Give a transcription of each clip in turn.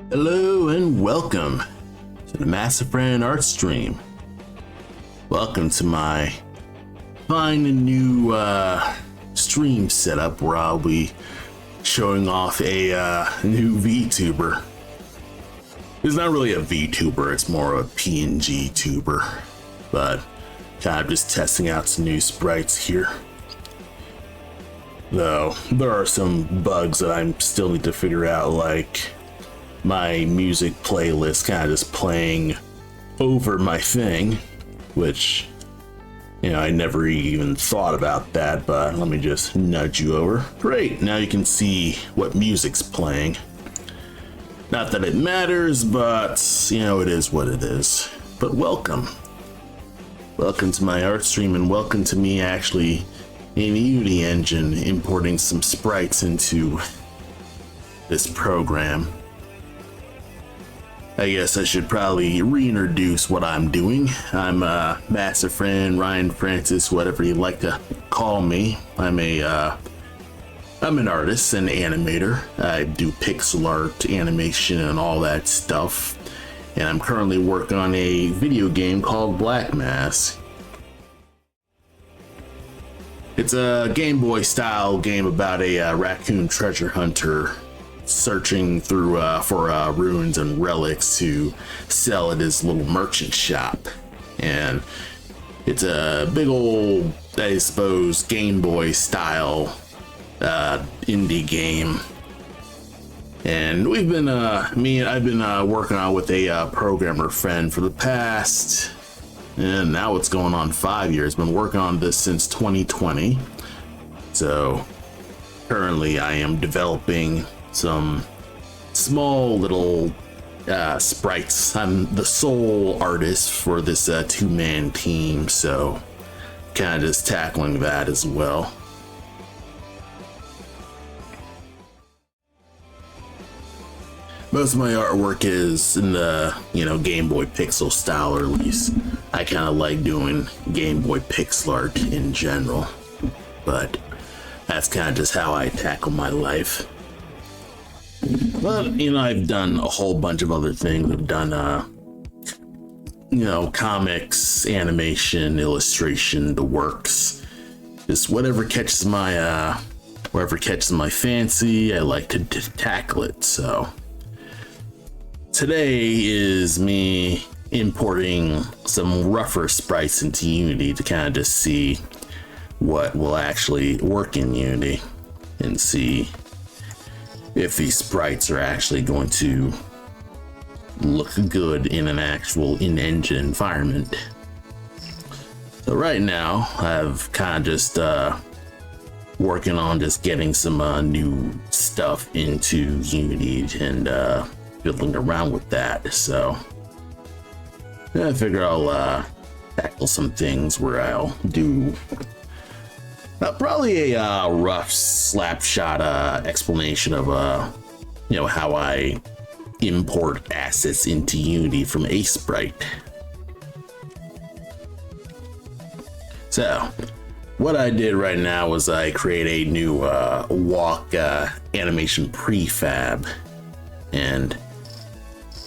Hello and welcome to the Aseprite art stream. Welcome to my fine and new stream setup where I'll be showing off a new VTuber. It's not really a VTuber, it's more of a PNG tuber, but kind of just testing out some new sprites here. Though there are some bugs that I still need to figure out, like my music playlist kind of just playing over my thing, which, you know, I never even thought about that, but let me just nudge you over. Great, now you can see what music's playing. Not that it matters, but, you know, it is what it is. But welcome. Welcome to my art stream, and welcome to me actually in Unity Engine importing some sprites into this program. I guess I should probably reintroduce what I'm doing. I'm Masterfriend, Ryan Francis, whatever you'd like to call me. I'm an artist and animator. I do pixel art, animation, and all that stuff. And I'm currently working on a video game called Black Mask. It's a Game Boy style game about a raccoon treasure hunter searching through for ruins and relics to sell at his little merchant shop. And it's a big old, I suppose, Game Boy style indie game. And we've been I've been working on with a programmer friend for the past, and now it's going on 5 years. Been working on this since 2020. So currently I am developing some small little sprites. I'm the sole artist for this two-man team, so kind of just tackling that as well. Most of my artwork is in the, you know, Game Boy pixel style, or at least I kind of like doing Game Boy pixel art in general, but that's kind of just how I tackle my life. But, you know, I've done a whole bunch of other things. I've done, you know, comics, animation, illustration, the works. Just whatever catches my fancy, I like to tackle it. So today is me importing some rougher sprites into Unity to kind of just see what will actually work in Unity and see if these sprites are actually going to look good in an actual in-engine environment. So right now I've kind of just working on just getting some new stuff into Unity and fiddling around with that. So I figure I'll tackle some things where I'll do probably a rough slapshot explanation of you know, how I import assets into Unity from Aseprite. So what I did right now was I create a new walk animation prefab, and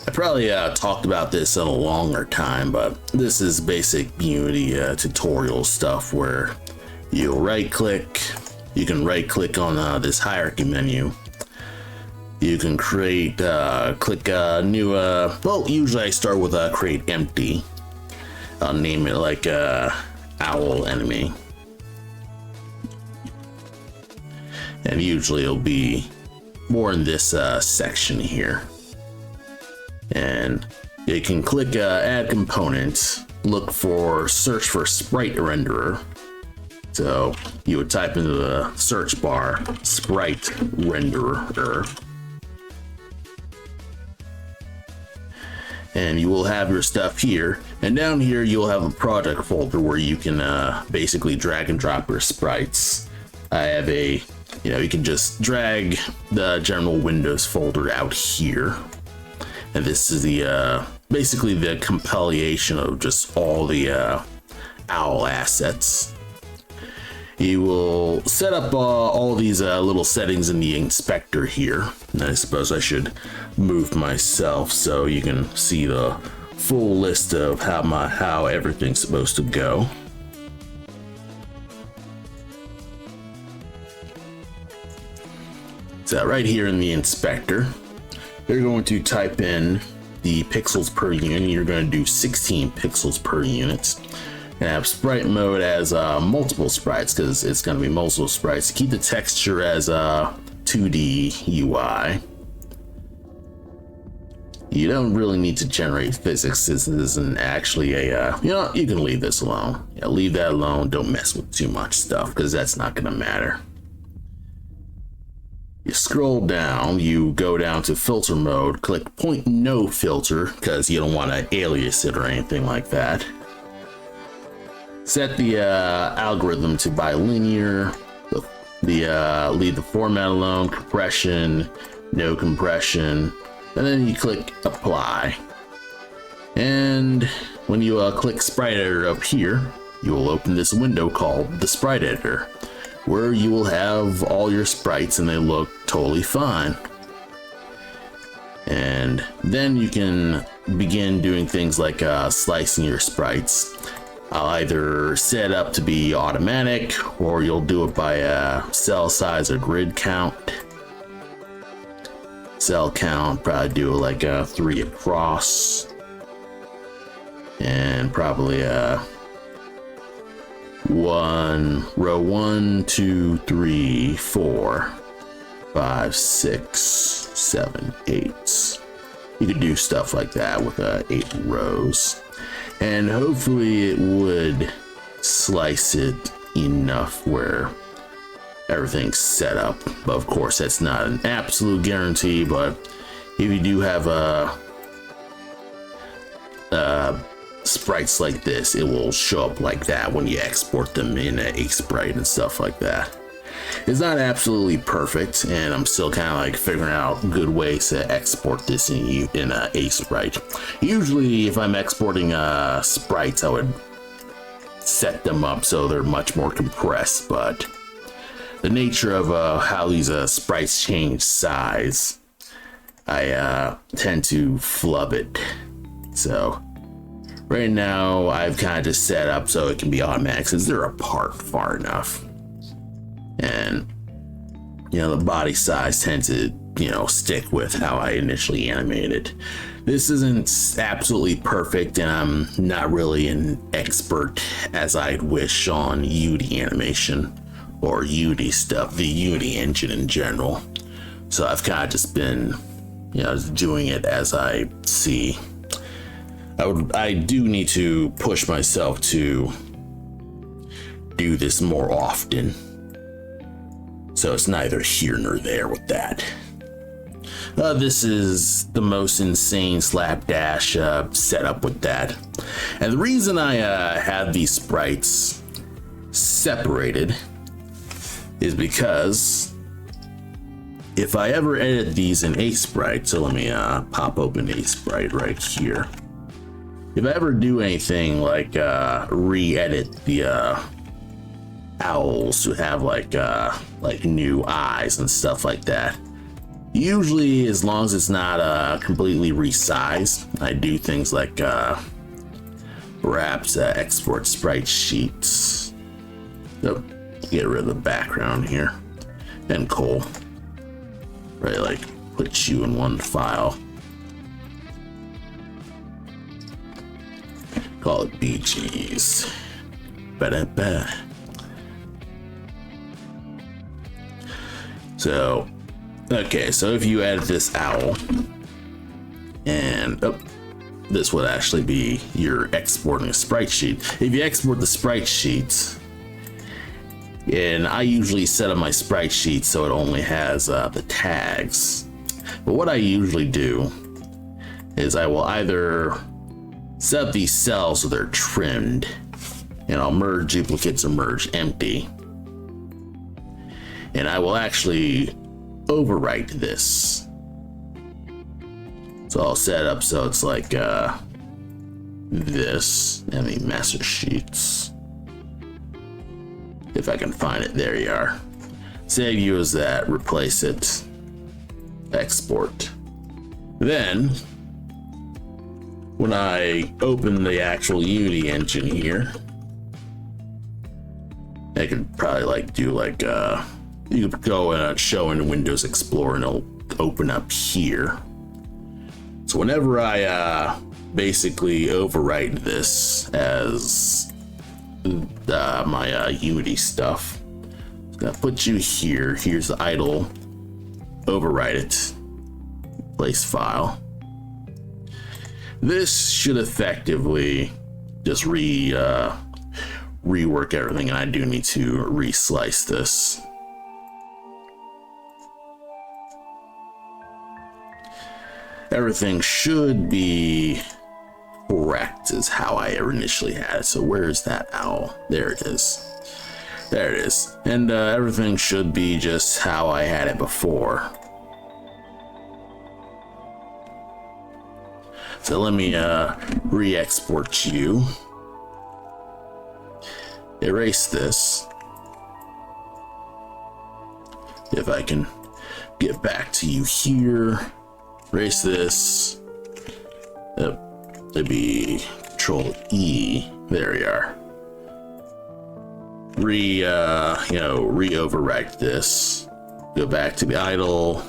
I probably talked about this in a longer time, but this is basic Unity tutorial stuff where you can right click on this hierarchy menu. You can create, click a new, well, usually I start with create empty. I'll name it like Owl Animating. And usually it'll be more in this section here. And you can click add components, search for sprite renderer. So you would type into the search bar sprite renderer, and you will have your stuff here. And down here you'll have a project folder where you can basically drag and drop your sprites. I have a, you know, you can just drag the general Windows folder out here, and this is the basically the compilation of just all the Owl assets. You will set up all these little settings in the inspector here. And I suppose I should move myself so you can see the full list of how everything's supposed to go. So right here in the inspector, you're going to type in the pixels per unit. You're going to do 16 pixels per unit. And have sprite mode as multiple sprites, because it's going to be multiple sprites. Keep the texture as 2D UI. You don't really need to generate physics. This isn't actually a, you can leave this alone. Yeah, leave that alone. Don't mess with too much stuff, because that's not going to matter. You scroll down, you go down to filter mode, click point no filter, because you don't want to alias it or anything like that. Set the algorithm to bilinear, leave the format alone, compression, no compression, and then you click apply. And when you click sprite editor up here, you will open this window called the sprite editor, where you will have all your sprites and they look totally fine. And then you can begin doing things like slicing your sprites. I'll either set up to be automatic, or you'll do it by cell size or grid count. Cell count, probably do like 3 across, and probably row 1, 2, 3, 4, 5, 6, 7, 8. You could do stuff like that with 8 rows. And hopefully it would slice it enough where everything's set up. But of course, that's not an absolute guarantee. But if you do have sprites like this, it will show up like that when you export them in Aseprite and stuff like that. It's not absolutely perfect, and I'm still kind of like figuring out good ways to export this in Aseprite. Usually, if I'm exporting sprites, I would set them up so they're much more compressed, but the nature of how these sprites change size, I tend to flub it. So right now, I've kind of just set up so it can be automatic since they're apart far enough. And, the body size tends to, stick with how I initially animated. This isn't absolutely perfect, and I'm not really an expert as I'd wish on Unity animation or Unity stuff, the Unity engine in general. So I've kind of just been, doing it as I see. I do need to push myself to do this more often. So it's neither here nor there with that. This is the most insane slapdash setup with that. And the reason I have these sprites separated is because if I ever edit these in Aseprite, so let me pop open Aseprite right here. If I ever do anything like re-edit the owls to have like new eyes and stuff like that, usually as long as it's not completely resized, I do things like perhaps export sprite sheets. So get rid of the background here and Cole, right? Like put you in one file, call it BGs. Ba-da-ba. So, okay, so if you edit this owl, and this would actually be you're exporting a sprite sheet. If you export the sprite sheets, and I usually set up my sprite sheet so it only has the tags. But what I usually do is I will either set up these cells so they're trimmed, and I'll merge duplicates or merge empty. And I will actually overwrite this. So I'll set it up so it's like this, and the master sheets. If I can find it, there you are. Save you as that, replace it, export. Then, when I open the actual Unity engine here, I could probably like do like, you could go and show in Windows Explorer and it'll open up here. So whenever I basically overwrite this as my Unity stuff, I'm gonna put you here. Here's the idle, overwrite it, place file. This should effectively just rework everything, and I do need to reslice this. Everything should be correct is how I initially had it. So where is that owl? There it is. There it is. And everything should be just how I had it before. So let me re-export you. Erase this. If I can get back to you here. Erase this. Maybe Control E. There we are. Re-overwrite this. Go back to the idle.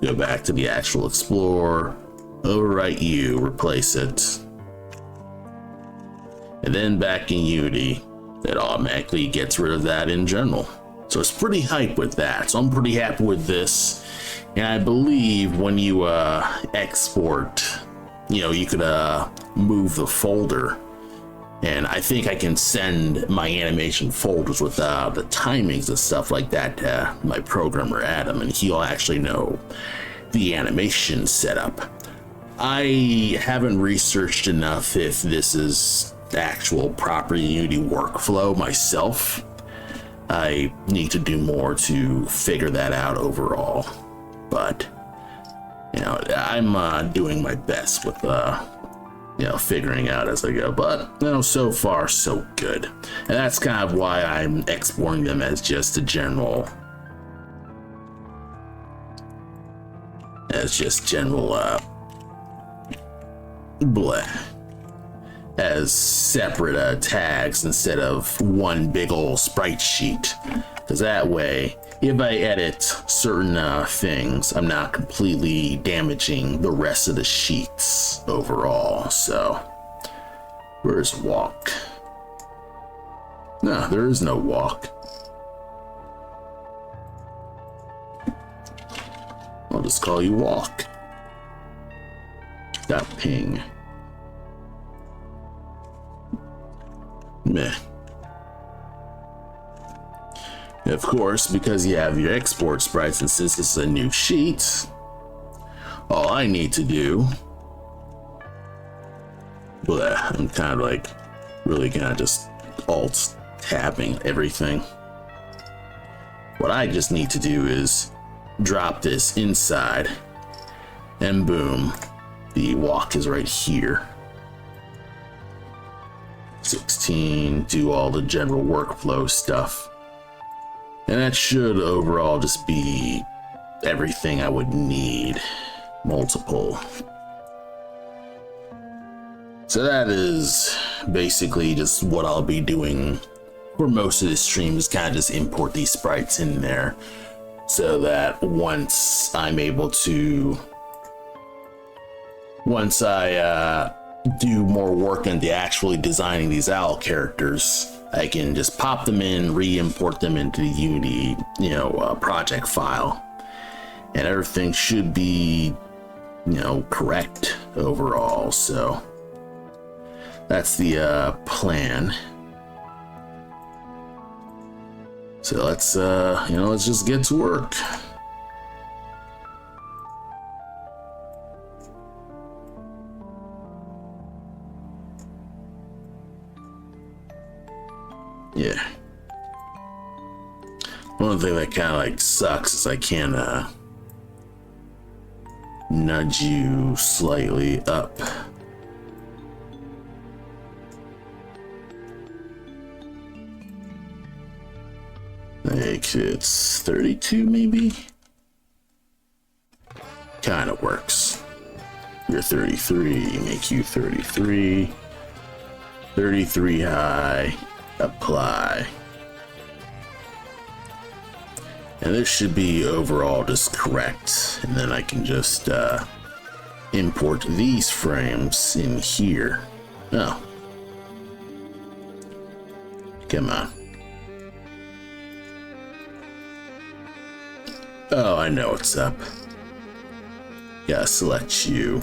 Go back to the actual Explorer. Overwrite you. Replace it. And then back in Unity, it automatically gets rid of that in general. So it's pretty hype with that. So I'm pretty happy with this. And I believe when you export, you could move the folder. And I think I can send my animation folders with the timings and stuff like that to my programmer Adam, and he'll actually know the animation setup. I haven't researched enough if this is the actual proper Unity workflow myself. I need to do more to figure that out overall. But, I'm doing my best with, figuring out as I go. But, so far, so good. And that's kind of why I'm exporting them as just a general, as separate tags instead of one big old sprite sheet. Because that way, if I edit certain things, I'm not completely damaging the rest of the sheets overall. So, where's walk? No, there is no walk. I'll just call you walk. Dot ping. Meh. Of course, because you have your export sprites, and since it's a new sheet, all I need to do, I'm kind of really kind of just alt tabbing everything. What I just need to do is drop this inside, and boom, the walk is right here. 16, do all the general workflow stuff. And that should overall just be everything I would need. Multiple. So that is basically just what I'll be doing for most of this stream, is kind of just import these sprites in there, so that once I do more work into actually designing these owl characters, I can just pop them in, re-import them into the Unity, project file, and everything should be, correct overall. So that's the plan. So let's just get to work. Yeah. One thing that kind of sucks is I can't nudge you slightly up. it's 32 maybe. Kind of works. You're 33, make you 33. 33 high, apply. And this should be overall just correct. And then I can just import these frames in here. Oh. Come on. Oh, I know what's up. Gotta select you.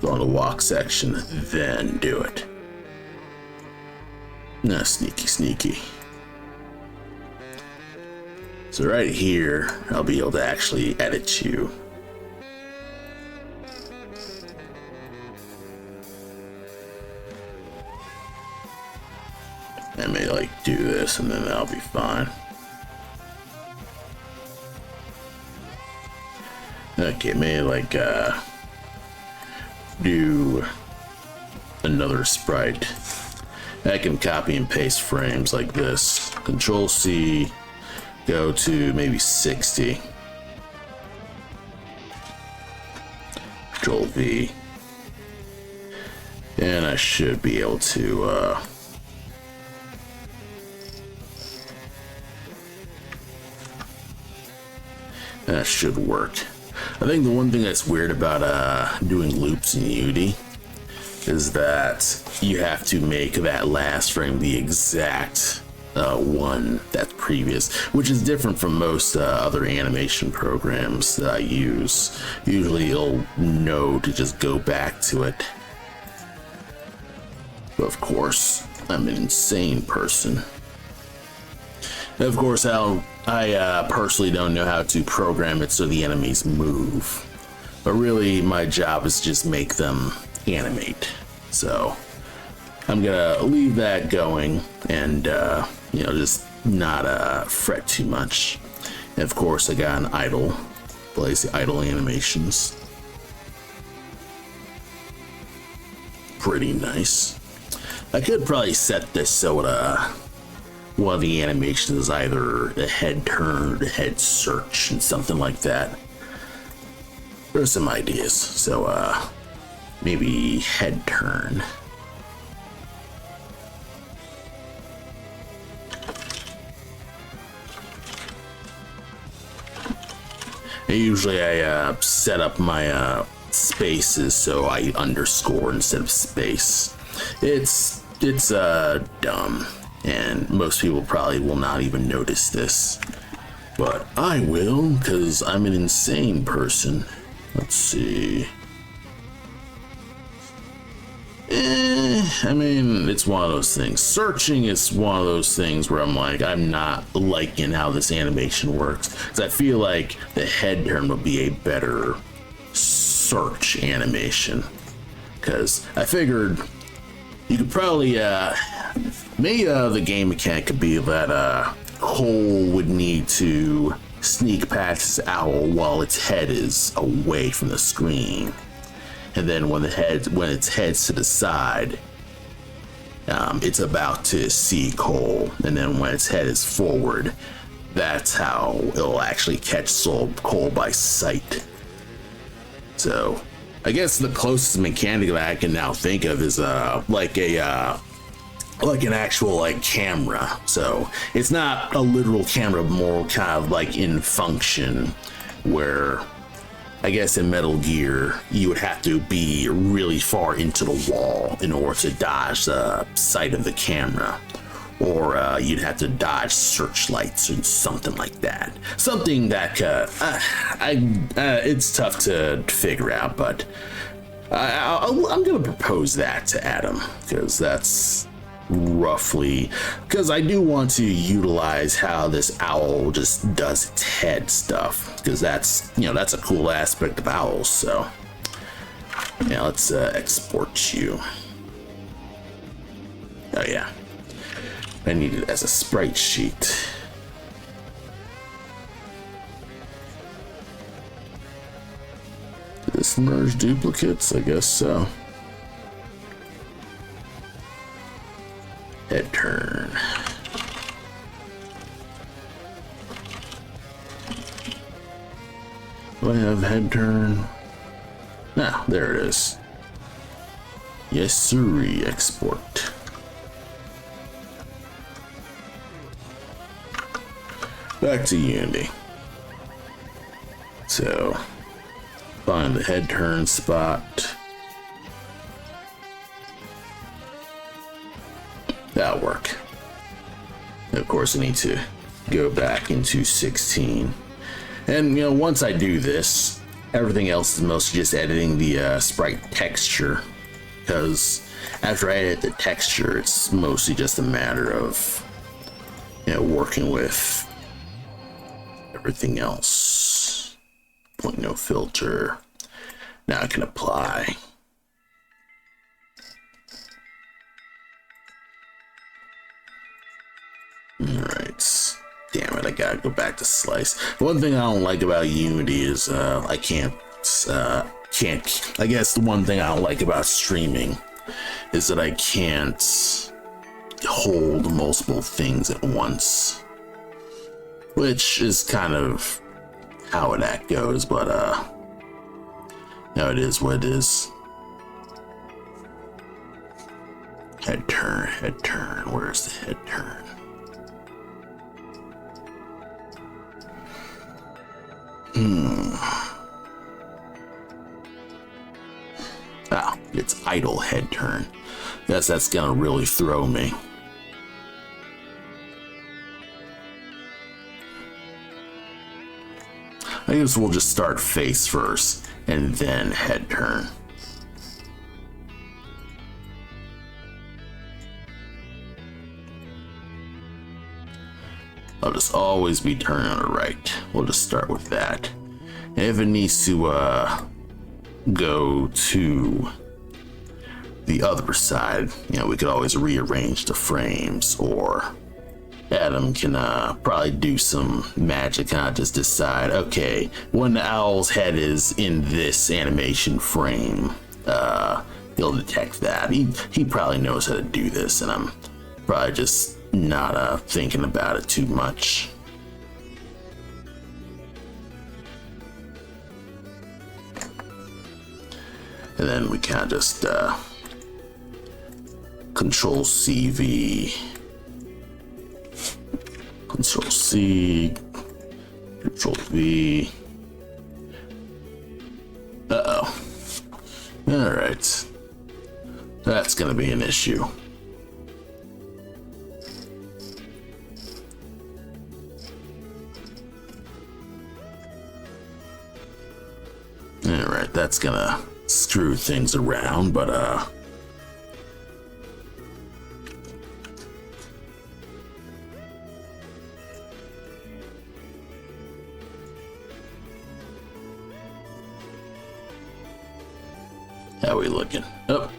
Go on the walk section, then do it. No, sneaky. So right here, I'll be able to actually edit you. I may like do this and then that'll be fine. Okay, maybe like do another sprite. I can copy and paste frames like this. Control C, go to maybe 60. Control V. And I should be able to that should work. I think the one thing that's weird about doing loops in Unity is that you have to make that last frame the exact one that's previous, which is different from most other animation programs that I use. Usually it'll know to just go back to it. But of course, I'm an insane person. And of course, I personally don't know how to program it so the enemies move. But really, my job is just make them animate. So I'm gonna leave that going and you know, just not fret too much. And of course, I got an idle, plays the idle animations. Pretty nice. I could probably set this so one of the animations is either the head turn or the head search and something like that. There's some ideas. So maybe head turn. And usually I set up my spaces so I underscore instead of space. It's dumb, and most people probably will not even notice this, but I will, because I'm an insane person. Let's see. I mean, it's one of those things. Searching is one of those things where I'm like, I'm not liking how this animation works, because I feel like the head turn would be a better search animation. Because I figured you could probably maybe the game mechanic could be that Cole would need to sneak past his owl while its head is away from the screen, and then when its head's to the side, it's about to see Cole, and then when its head is forward, that's how it'll actually catch Cole by sight. So I guess the closest mechanic that I can now think of is like an actual camera. So it's not a literal camera, but more kind of like in function, where I guess in Metal Gear you would have to be really far into the wall in order to dodge the sight of the camera, or you'd have to dodge searchlights or something like that. Something that it's tough to figure out, but I'm gonna propose that to Adam, because that's roughly, because I do want to utilize how this owl just does its head stuff, because that's a cool aspect of owls. So yeah, let's export you. Oh yeah, I need it as a sprite sheet. Did this merge duplicates? I guess so. Head turn. Do I have head turn? Ah, there it is. Yes, sirree, export. Back to Unity. So, find the head turn spot. That'll work. And of course, I need to go back into 16. And, you know, once I do this, everything else is mostly just editing the sprite texture. Because after I edit the texture, it's mostly just a matter of, you know, working with everything else. Point no filter. Now I can apply. Alright. Damn it, I gotta go back to slice. One thing I don't like about Unity is I can't. I guess the one thing I don't like about streaming is that I can't hold multiple things at once. Which is kind of how that goes, but no, it is what it is. Head turn, where's the head turn? Ah, it's idle head turn. Guess that's gonna really throw me. I guess we'll just start face first and then head turn. I'll just always be turning on the right. We'll just start with that. And if it needs to go to the other side, you know, we could always rearrange the frames, or Adam can probably do some magic and just decide, okay, when the owl's head is in this animation frame, he'll detect that. He probably knows how to do this, and I'm probably just not thinking about it too much. And then we kind of just Control CV, Control C, Control V. Uh-oh. All right. That's gonna be an issue. All right, that's gonna screw things around, but how we looking? Oh,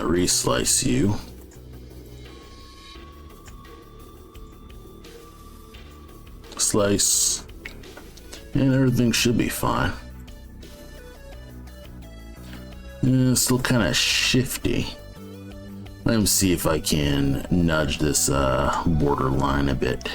reslice you. Slice. And everything should be fine. Yeah, still kind of shifty. Let me see if I can nudge this borderline a bit.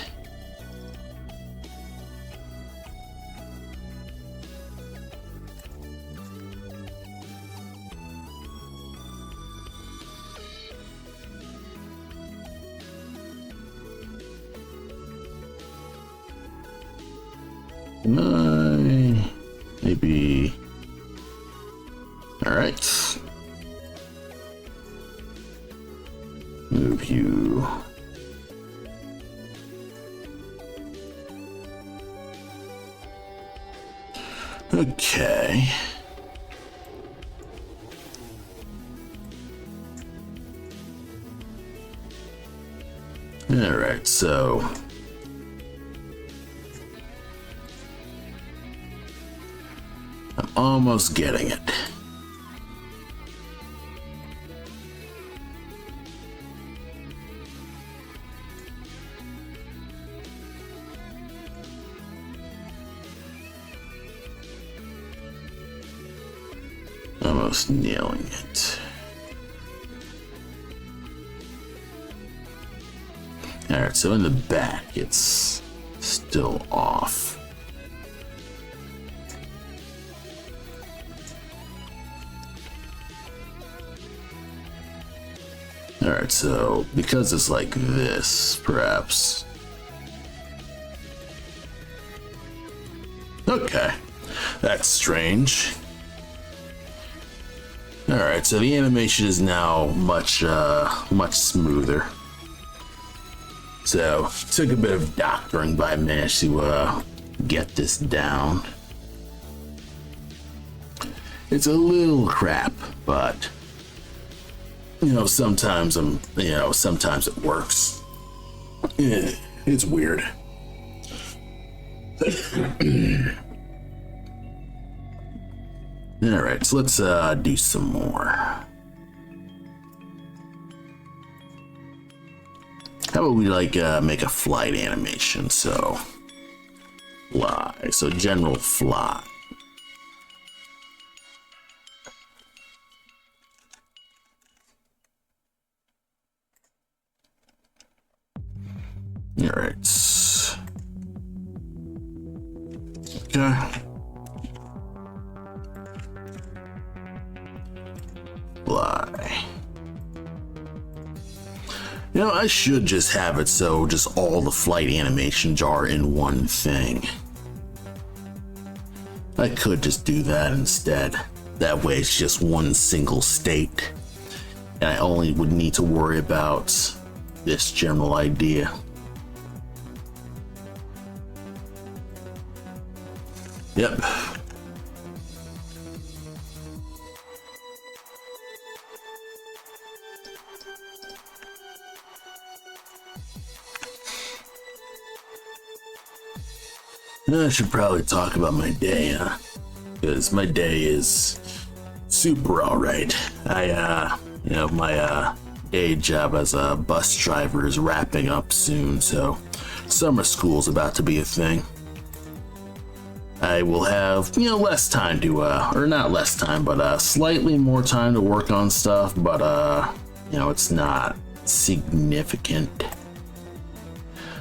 Maybe. All right. Move you. Okay. All right, so I'm almost getting it. Almost nailing it. Alright, so in the back, it's still off. Alright, so because it's like this, perhaps. Okay, that's strange. Alright, so the animation is now much smoother. So, took a bit of doctoring, but I managed to get this down. It's a little crap, but you know, sometimes sometimes it works. It's weird. All right, so let's do some more. How about we like make a flight animation? So fly. So general fly. All right. Okay. Fly. You know, I should just have it so just all the flight animations are in one thing. I could just do that instead. That way it's just one single state. And I only would need to worry about this general idea. Yep. I should probably talk about my day, huh? Because my day is super alright. My day job as a bus driver is wrapping up soon, so summer school's about to be a thing. I will have, less time to, or not less time, but slightly more time to work on stuff, but, it's not significant.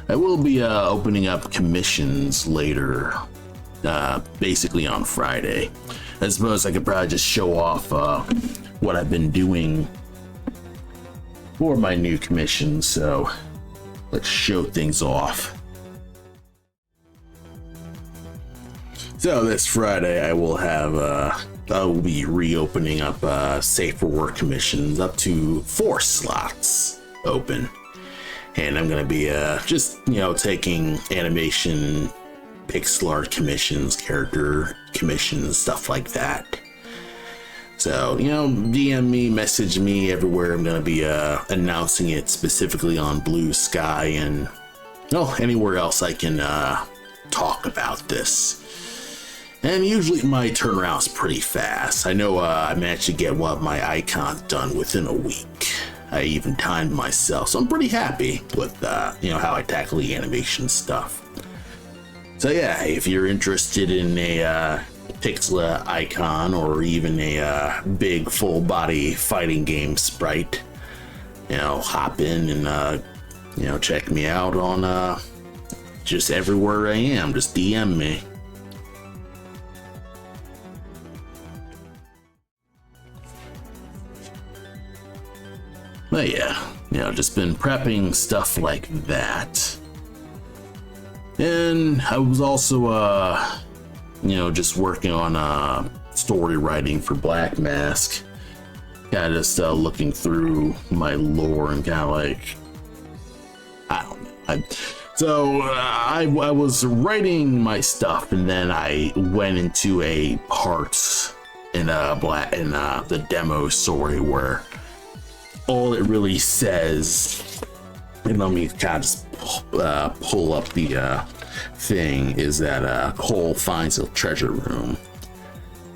I will be opening up commissions later, basically on Friday. I suppose I could probably just show off what I've been doing for my new commission, so let's show things off. So this Friday I will have, I will be reopening up Safe for Work commissions up to 4 slots open. And I'm going to be just, taking animation, pixel art commissions, character commissions, stuff like that. So, DM me, message me everywhere. I'm going to be announcing it specifically on Blue Sky and anywhere else I can talk about this. And usually my turnaround's pretty fast. I know I managed to get one of my icons done within a week. I even timed myself, so I'm pretty happy with how I tackle the animation stuff. So yeah, if you're interested in a pixel icon or even a big full body fighting game sprite, hop in and check me out on just everywhere I am. Just DM me. But yeah, just been prepping stuff like that. And I was also, just working on story writing for Black Mask. Kind of just looking through my lore and kind of like, I don't know. I was writing my stuff, and then I went into a part in the demo story where all it really says, and let me kind of just pull up the thing, is that Cole finds a treasure room,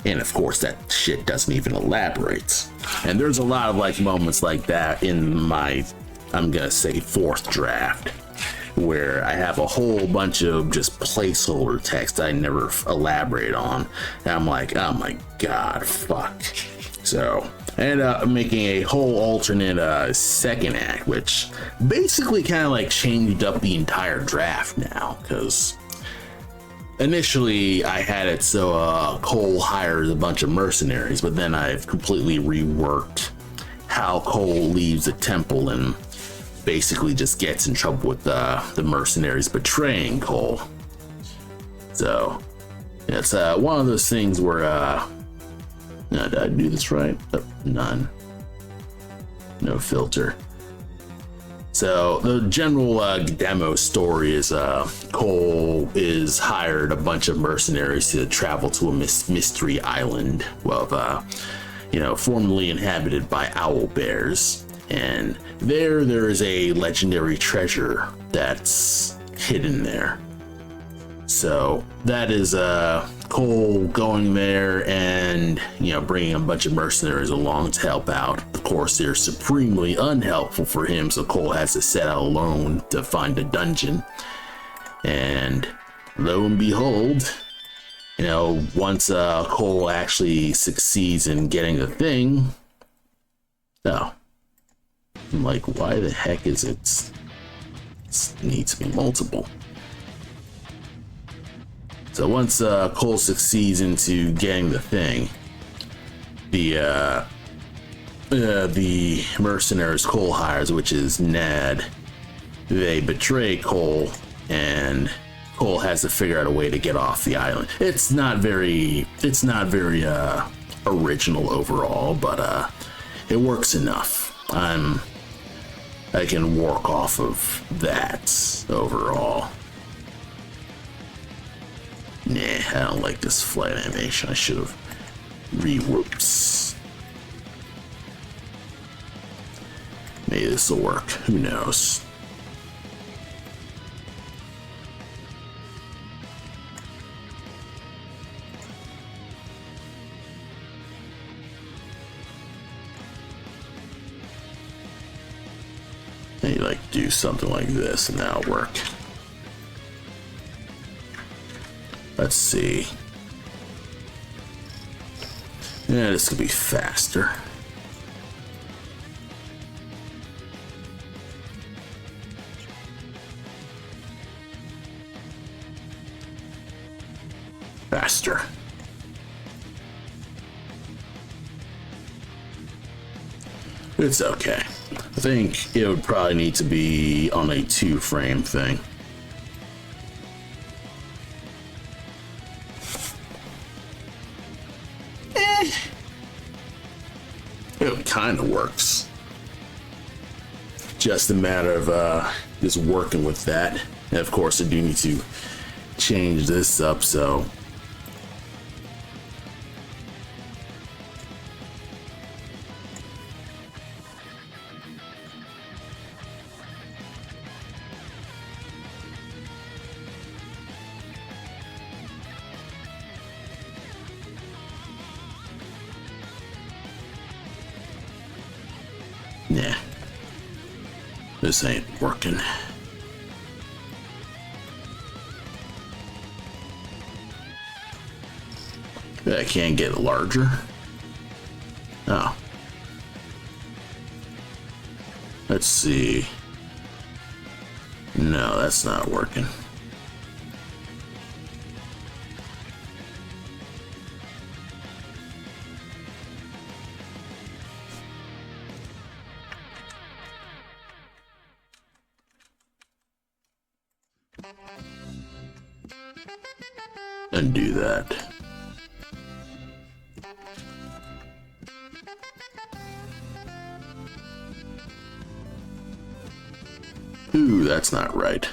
and of course that shit doesn't even elaborate. And there's a lot of moments like that in my, I'm gonna say, 4th draft, where I have a whole bunch of just placeholder text I never elaborate on, and I'm like, oh my god, fuck. So I ended up making a whole alternate second act, which basically kind of changed up the entire draft now, because initially I had it so Cole hires a bunch of mercenaries, but then I've completely reworked how Cole leaves the temple and basically just gets in trouble with the mercenaries betraying Cole. So it's one of those things where did I do this right? Oh, none. No filter. So the general demo story is Cole is hired a bunch of mercenaries to travel to a mystery island of formerly inhabited by owl bears, and there is a legendary treasure that's hidden there. So that is Cole going there and bringing a bunch of mercenaries along to help out. Of course, they're supremely unhelpful for him, so Cole has to set out alone to find a dungeon. And lo and behold, once Cole actually succeeds in getting the thing, I'm like, why the heck is it needs to be multiple? So once Cole succeeds into getting the thing, the mercenaries Cole hires, which is Nad, they betray Cole, and Cole has to figure out a way to get off the island. It's not very original overall, but it works enough. I can work off of that overall. Nah, I don't like this flight animation. I should have whoops. Maybe this will work. Who knows? Maybe like do something like this and that'll work. Let's see. Yeah, this could be faster. Faster. It's okay. I think it would probably need to be on a 2-frame thing. It kind of works. Just a matter of just working with that. And of course, I do need to change this up, so nah, this ain't working. I can't get it larger. Oh. Let's see. No, that's not working. Undo that. Ooh, that's not right.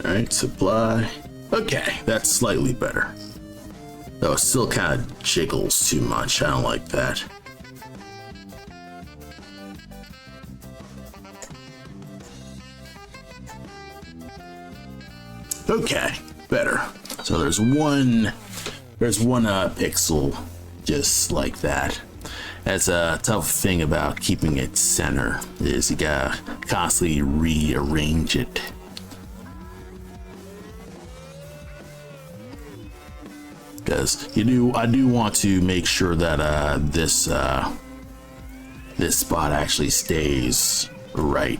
All right, supply. Okay, that's slightly better. Though it still kind of jiggles too much. I don't like that. Okay, better. So there's one pixel just like that. That's a tough thing about keeping it center is you gotta constantly rearrange it. because I do want to make sure that this spot actually stays right.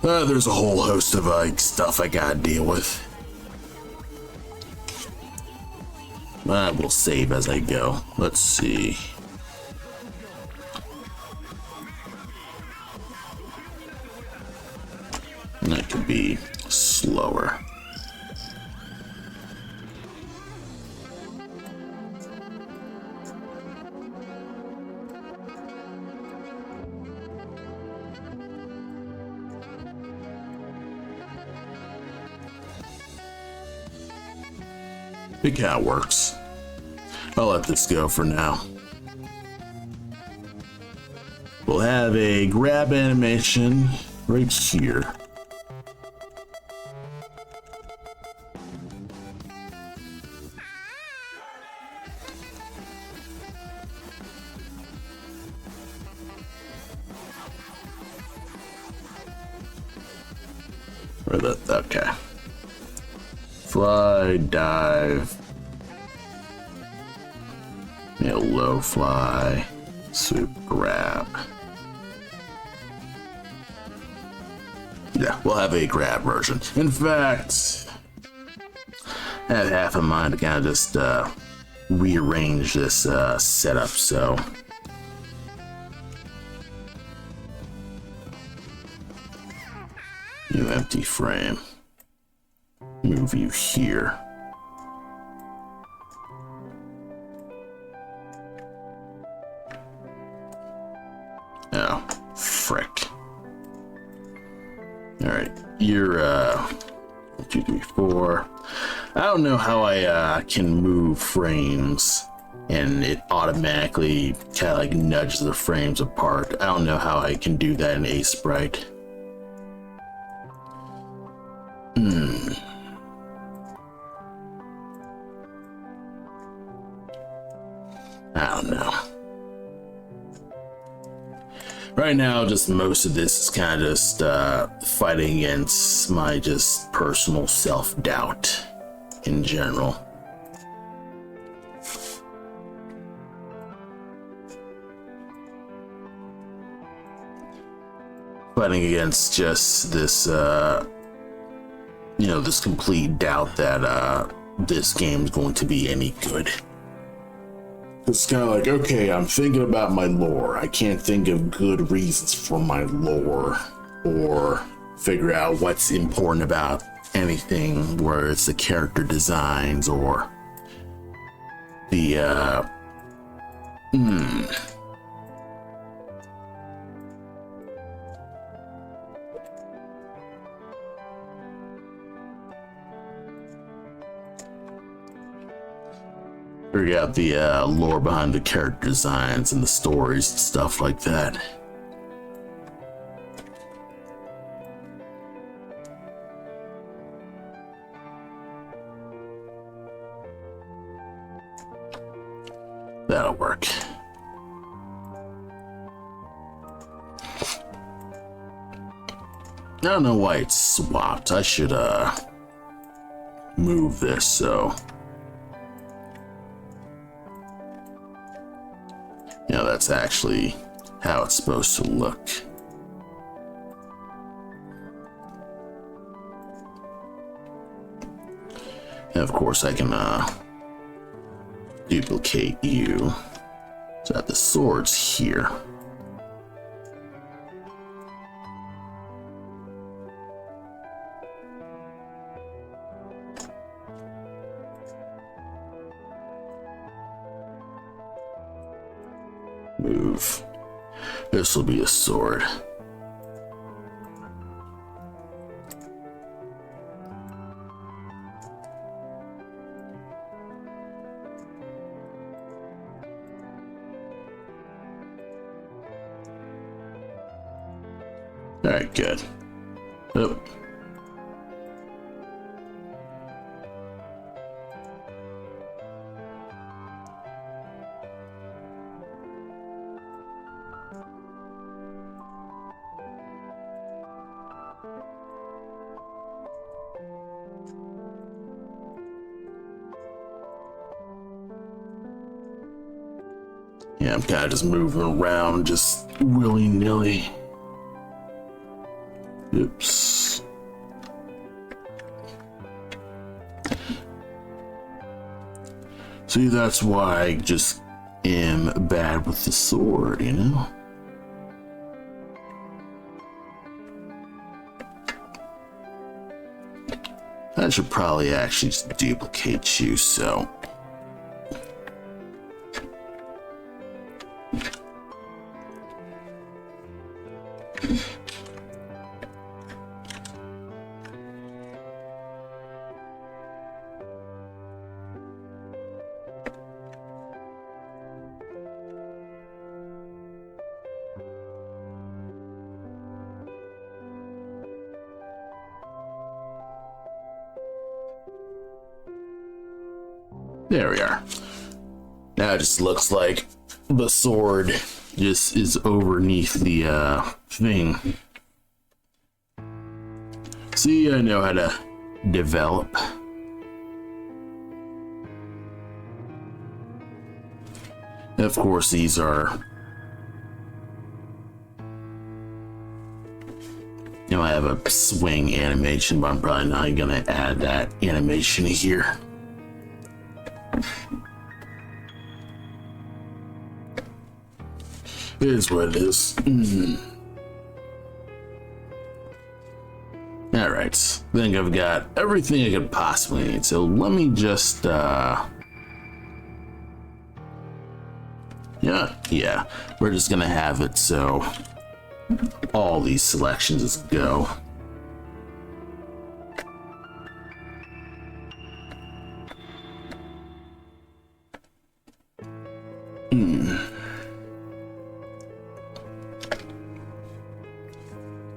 There's a whole host of stuff I gotta deal with. We'll save as I go. Let's see. That could be slower. It kind of works. I'll let this go for now. We'll have a grab animation right here. Okay. Fly, dive, low fly, swoop, grab. Yeah, we'll have a grab version. In fact, I had half in mind to kind of just rearrange this setup, so. New empty frame. Move you here. Oh, frick. Alright, you're 1, 2, 3, 4. I don't know how I can move frames and it automatically kind of like nudges the frames apart. I don't know how I can do that in Aseprite. I don't know. Right now, just most of this is kind of just fighting against my just personal self-doubt in general. Fighting against just this, this complete doubt that this game is going to be any good. It's kind of like, okay, I'm thinking about my lore. I can't think of good reasons for my lore or figure out what's important about anything, whether it's the character designs or the, figure out the lore behind the character designs and the stories and stuff like that. That'll work. I don't know why it's swapped. I should move this so. That's actually how it's supposed to look. And of course I can duplicate you. So I have the swords here. Move. This will be a sword. All right, good. Oh. Yeah, I'm kind of just moving around, just willy-nilly. Oops. See, that's why I just am bad with the sword, you know? I should probably actually just duplicate you, so... There we are. Now it just looks like the sword just is underneath the thing. See, I know how to develop. Of course, these are... You know, I have a swing animation, but I'm probably not gonna add that animation here. It is what it is. Alright, I think I've got everything I could possibly need, so let me just, yeah, we're just gonna have it so all these selections just go.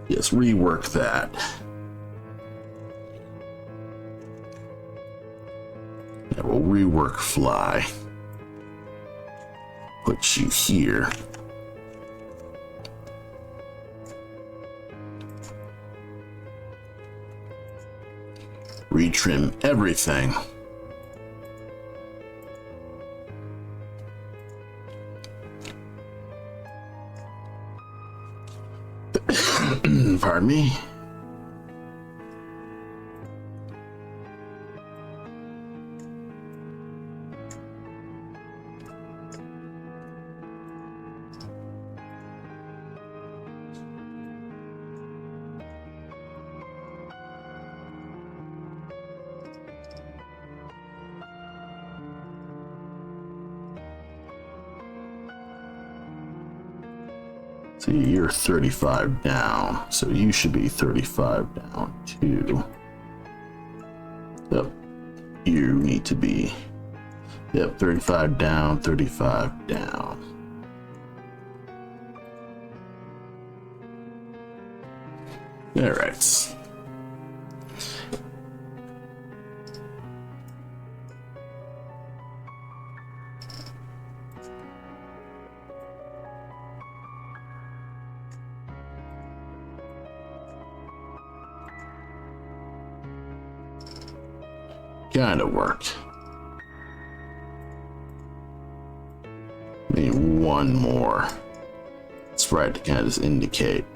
Yes, rework that. Yeah, we'll rework fly. Put you here. Retrim everything. Pardon me. See, you're 35 down, so you should be 35 down too. Yep, you need to be, yep, 35 down, 35 down. All right. Kind of worked. Maybe one more sprite to kind of just indicate.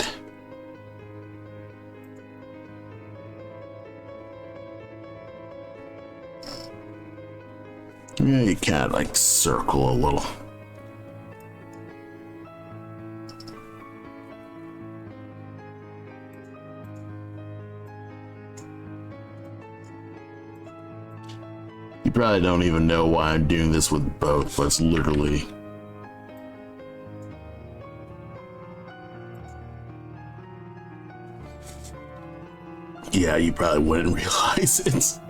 Yeah, you kind of like circle a little. You probably don't even know why I'm doing this with both, but it's literally... Yeah, you probably wouldn't realize it.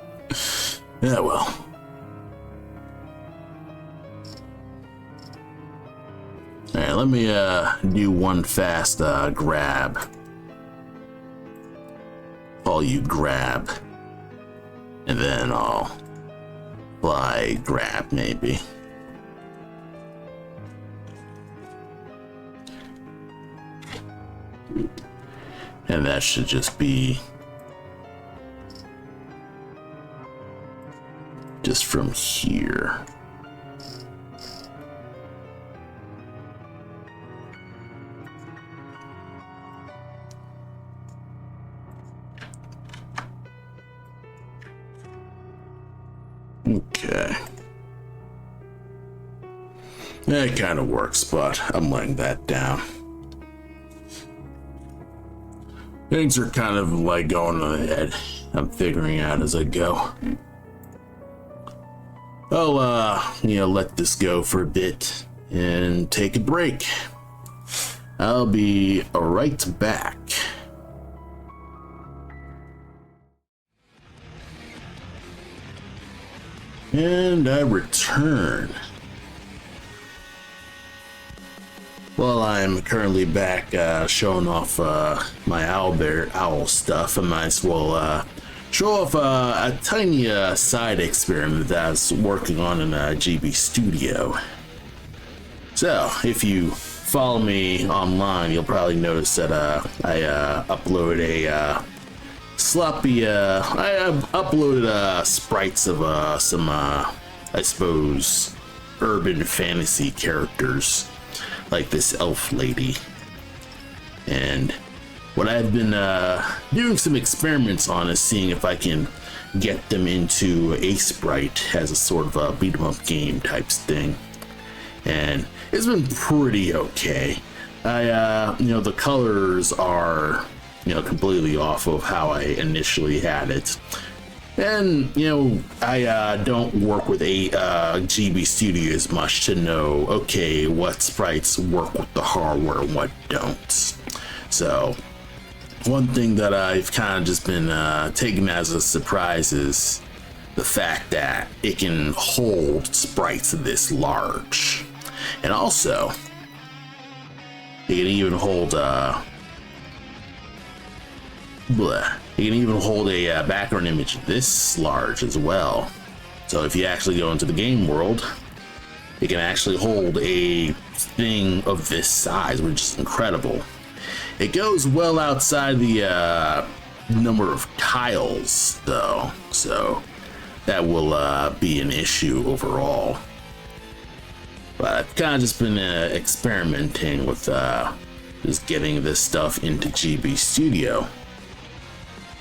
Yeah, well. Alright, let me do one fast grab. Call you grab. And then I'll fly grab maybe. And that should just be just from here. Okay. That kind of works, but I'm laying that down. Things are kind of like going on ahead. I'm figuring out as I go. I'll, let this go for a bit and take a break. I'll be right back. And I return. Well, I'm currently back showing off my owl stuff. I might as well show off a tiny side experiment that I was working on in GB Studio. So, if you follow me online, you'll probably notice that I uploaded a sloppy. I uploaded sprites of some, I suppose, urban fantasy characters, like this elf lady. And what I've been doing some experiments on is seeing if I can get them into Aseprite as a sort of a beat 'em up game types thing. And it's been pretty okay. The colors are, completely off of how I initially had it. And, I don't work with GB Studio as much to know, okay, what sprites work with the hardware and what don't. So, one thing that I've kind of just been taking as a surprise is the fact that it can hold sprites this large. And also, it can even hold you can even hold a background image this large as well. So if you actually go into the game world, it can actually hold a thing of this size, which is incredible. It goes well outside the number of tiles, though, so that will be an issue overall. But I've kind of just been experimenting with just getting this stuff into GB Studio.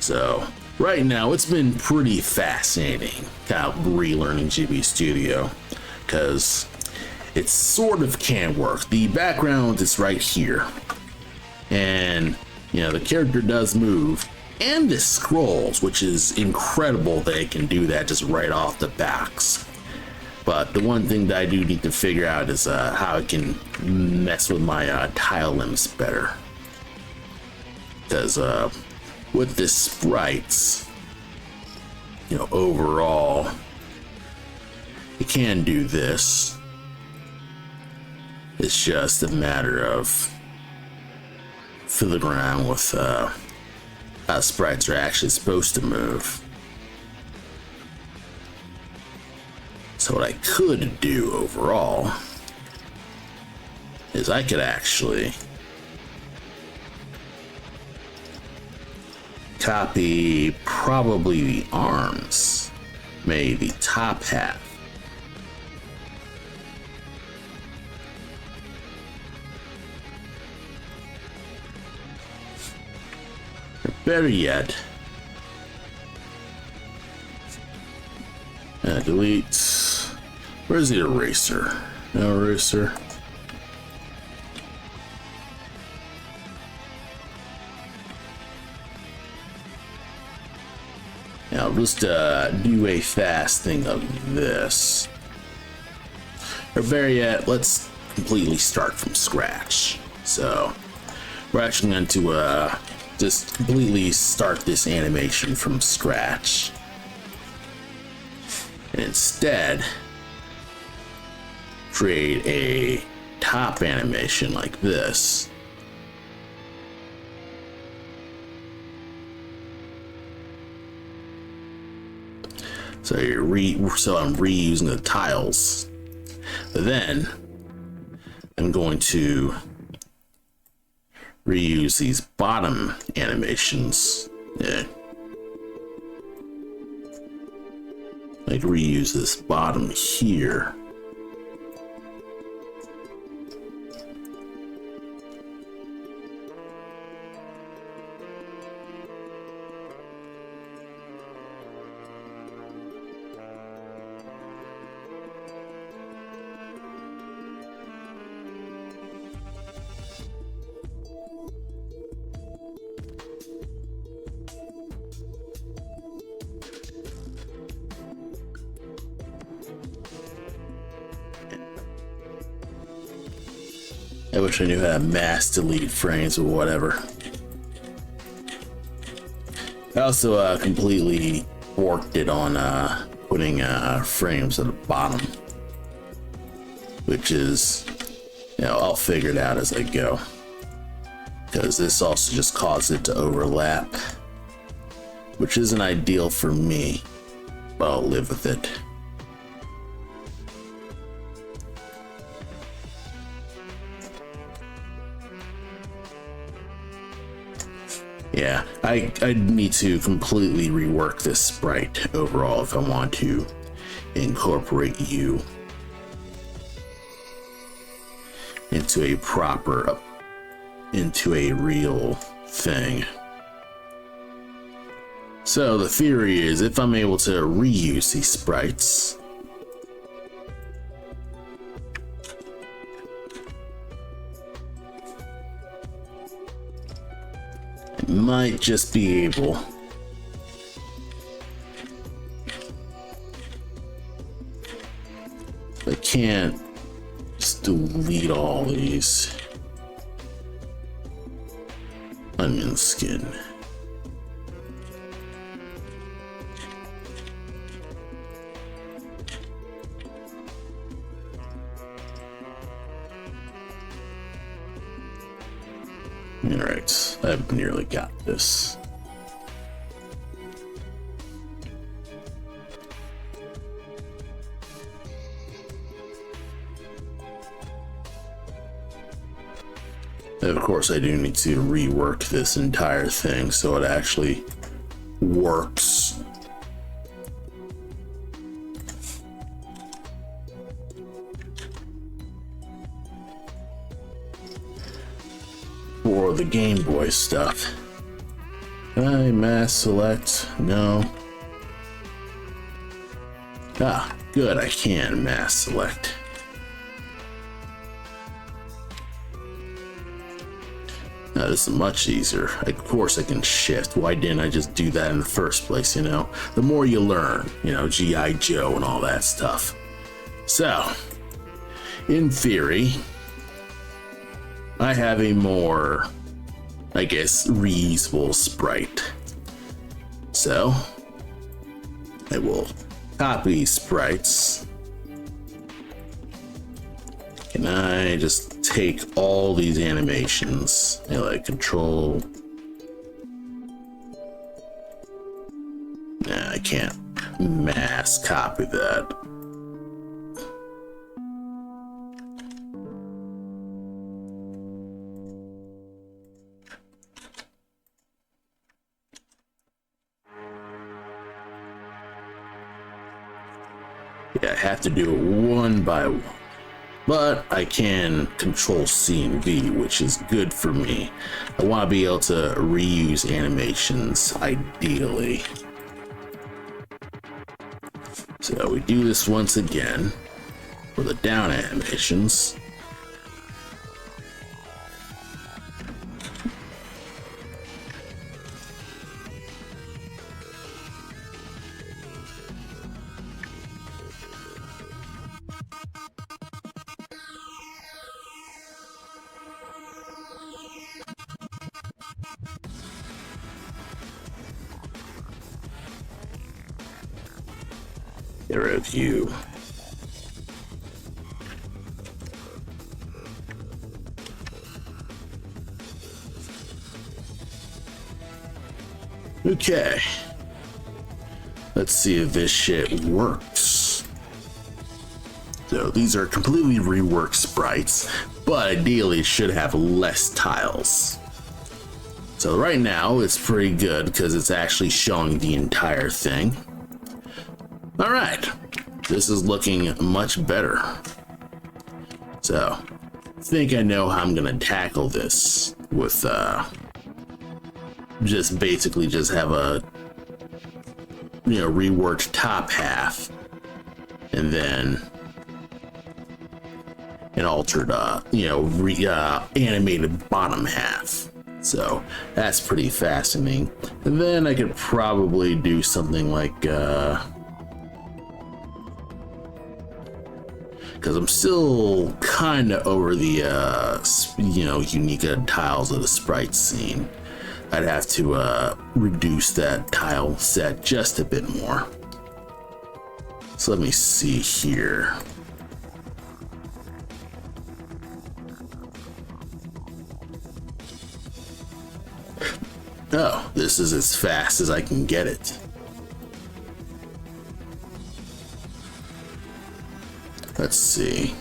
So right now it's been pretty fascinating kind of relearning GB Studio, because it sort of can work. The background is right here, and the character does move and it scrolls, which is incredible that it can do that just right off the backs. But the one thing that I do need to figure out is how I can mess with my tile limits better, because with the sprites, overall, it can do this. It's just a matter of fiddling around with how sprites are actually supposed to move. So what I could do overall is I could actually copy probably the arms, maybe the top half. Or better yet, delete. Where's the eraser? No eraser. Now I'll just do a fast thing of this. Or better yet, let's completely start from scratch. So we're actually going to just completely start this animation from scratch. And instead, create a top animation like this. So I'm reusing the tiles. But then I'm going to reuse these bottom animations. Yeah. Like reuse this bottom here. I wish I knew how to mass delete frames or whatever. I also completely worked it on putting frames at the bottom, which is, you know, I'll figure it out as I go, because this also just causes it to overlap, which isn't ideal for me, but I'll live with it. Yeah, I need to completely rework this sprite overall if I want to incorporate you into a real thing. So the theory is, if I'm able to reuse these sprites, I might just be able I can't just delete all these onion skin. Alright, I've nearly got this. And of course, I do need to rework this entire thing so it actually works. For the Game Boy stuff. Can I mass select? No. Ah, good, I can mass select. Now this is much easier. Of course I can shift. Why didn't I just do that in the first place, you know? The more you learn, you know, G.I. Joe and all that stuff. So, in theory, I have a more, I guess, reusable sprite. So, I will copy sprites. Can I just take all these animations, you know, like control? Nah, I can't mass copy that. Yeah, I have to do it one by one. But I can control C and V, which is good for me. I want to be able to reuse animations, ideally. So we do this once again for the down animations. Get rid of you. Okay. Let's see if this shit works. So these are completely reworked sprites, but ideally it should have less tiles. So right now it's pretty good because it's actually showing the entire thing. All right, this is looking much better. So, I think I know how I'm gonna tackle this with just basically just have a, you know, reworked top half and then an altered, you know, animated bottom half. So that's pretty fascinating. And then I could probably do something like, because I'm still kind of over the unique tiles of the sprite scene. I'd have to reduce that tile set just a bit more. So let me see here. Oh, this is as fast as I can get it. Let's see.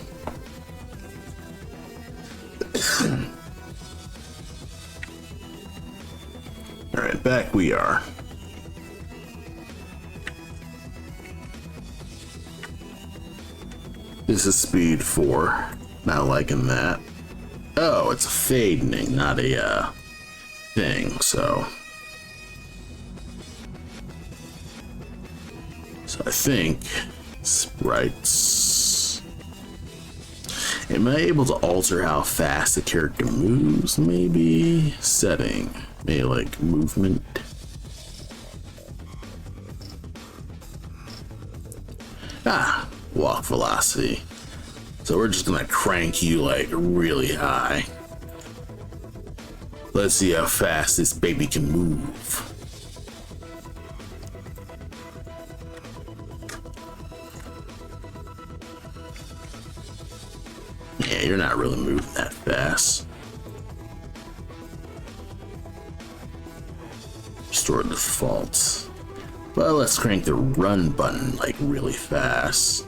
All right, back we are. This is speed 4. Not liking that. Oh, it's a fading, not a thing, so I think sprites. Am I able to alter how fast the character moves? Maybe setting, maybe like movement. Walk velocity. So we're just gonna crank you like really high. Let's see how fast this baby can move. Yeah, you're not really moving that fast. Restore default. Well, let's crank the run button like really fast.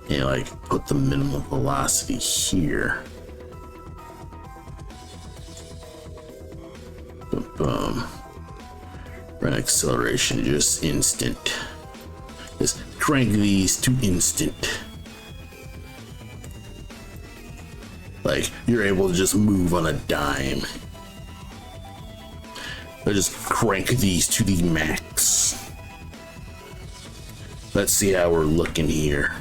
Yeah, like put the minimum velocity here. Boom. Run acceleration just instant. Just crank these to instant. Like you're able to just move on a dime. I just crank these to the max. Let's see how we're looking here.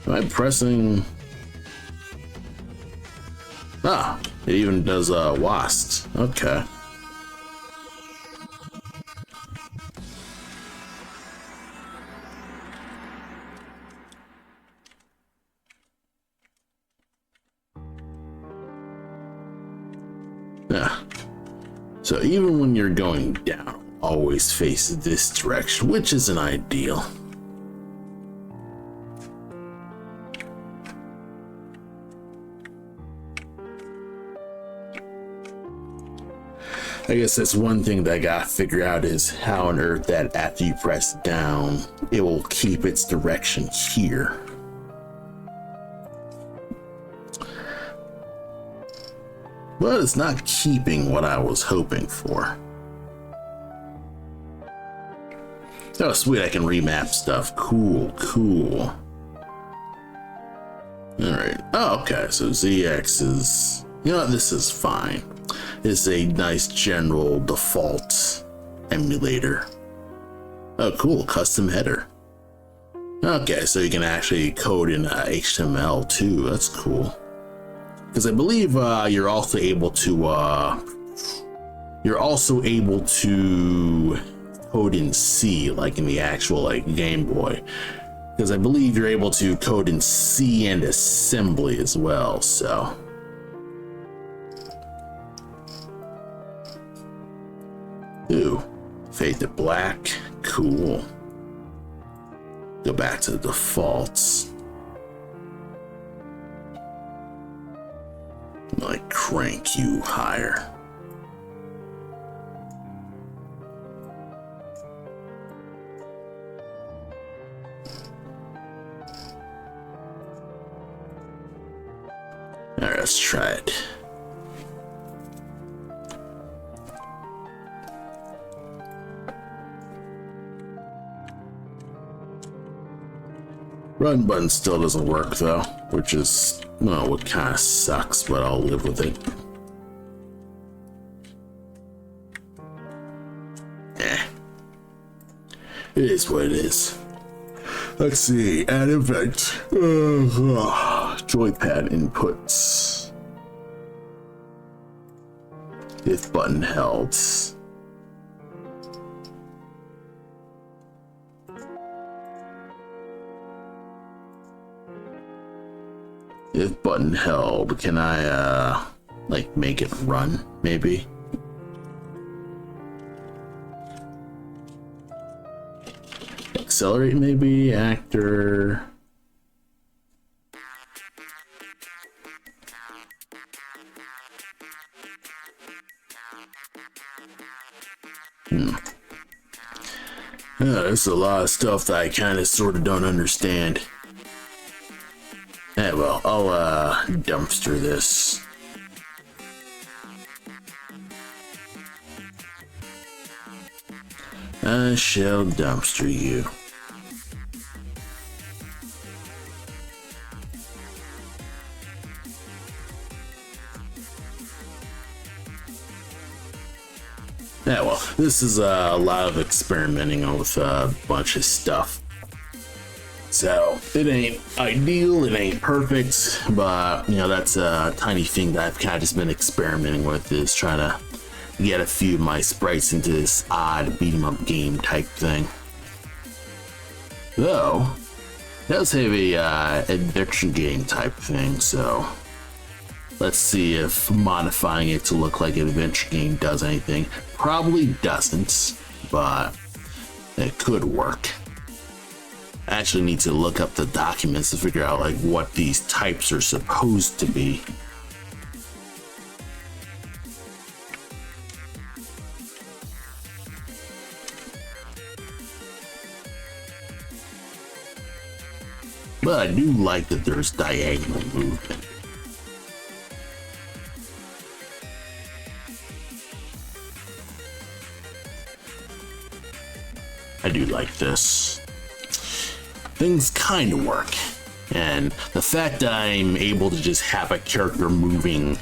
Am I pressing? Ah, it even does WASD. Okay. Yeah. So even when you're going down, always face this direction, which isn't ideal. I guess that's one thing that I gotta figure out is how on earth that after you press down, it will keep its direction here. But it's not keeping what I was hoping for. Oh, sweet, I can remap stuff. Cool. Alright. Oh, okay, so ZX is... You know what, this is fine. It's a nice general default emulator. Oh, cool, custom header. Okay, so you can actually code in HTML too. That's cool. Because I believe you're also able to code in C, like in the actual like Game Boy. Because I believe you're able to code in C and assembly as well. So. Ooh, fade to black. Cool. Go back to the defaults. Like crank you higher. All right, let's try it. Run button still doesn't work though, which is, well, what kind of sucks, but I'll live with it. It is what it is. Let's see, add event. Joypad inputs. If button held. If button held, can I like make it run maybe? Accelerate maybe, actor. There's a lot of stuff that I kind of sort of don't understand. Yeah, well, I'll dumpster this. I shall dumpster you. Yeah, well, this is a lot of experimenting with a bunch of stuff. So, it ain't ideal, it ain't perfect, but, you know, that's a tiny thing that I've kind of just been experimenting with, is trying to get a few of my sprites into this odd beat 'em up game type thing. Though, it does have a adventure game type thing, so let's see if modifying it to look like an adventure game does anything. Probably doesn't, but it could work. I actually need to look up the documents to figure out like what these types are supposed to be. But I do like that there's diagonal movement. I do like this. Things kind of work. And the fact that I'm able to just have a character moving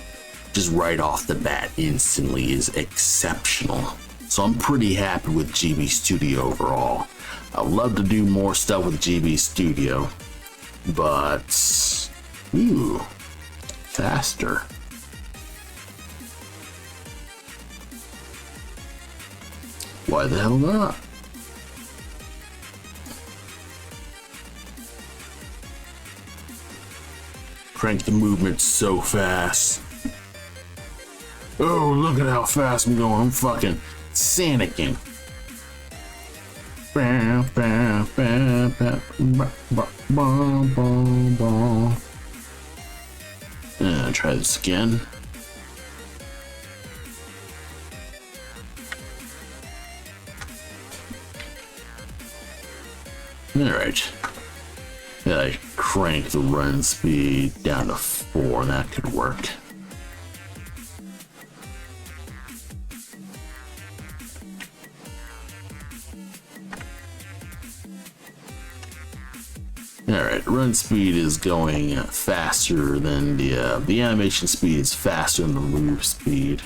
just right off the bat instantly is exceptional. So I'm pretty happy with GB Studio overall. I'd love to do more stuff with GB Studio, but ooh, faster. Why the hell not? Crank the movement so fast. Oh, look at how fast I'm going. I'm fucking Sanicking. Try this again. Alright. I crank the run speed down to 4, and that could work. Alright, run speed is going faster than the animation speed is faster than the move speed.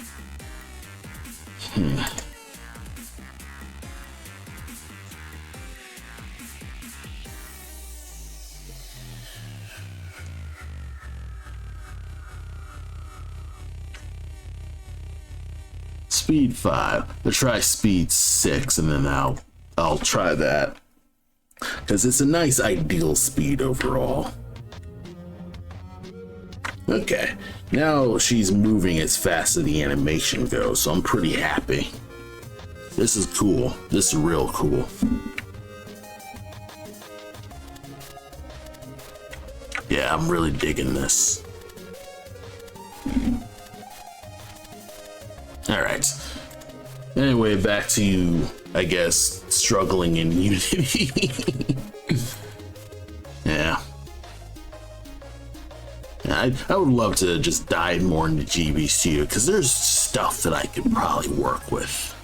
Speed 5. Let's try speed 6, and then I'll try that, because it's a nice ideal speed overall. Okay, now she's moving as fast as the animation goes, so I'm pretty happy. This is cool. This is real cool. Yeah, I'm really digging this. Alright. Anyway, back to you, I guess, struggling in Unity. Yeah. I would love to just dive more into GB Studio, because there's stuff that I could probably work with.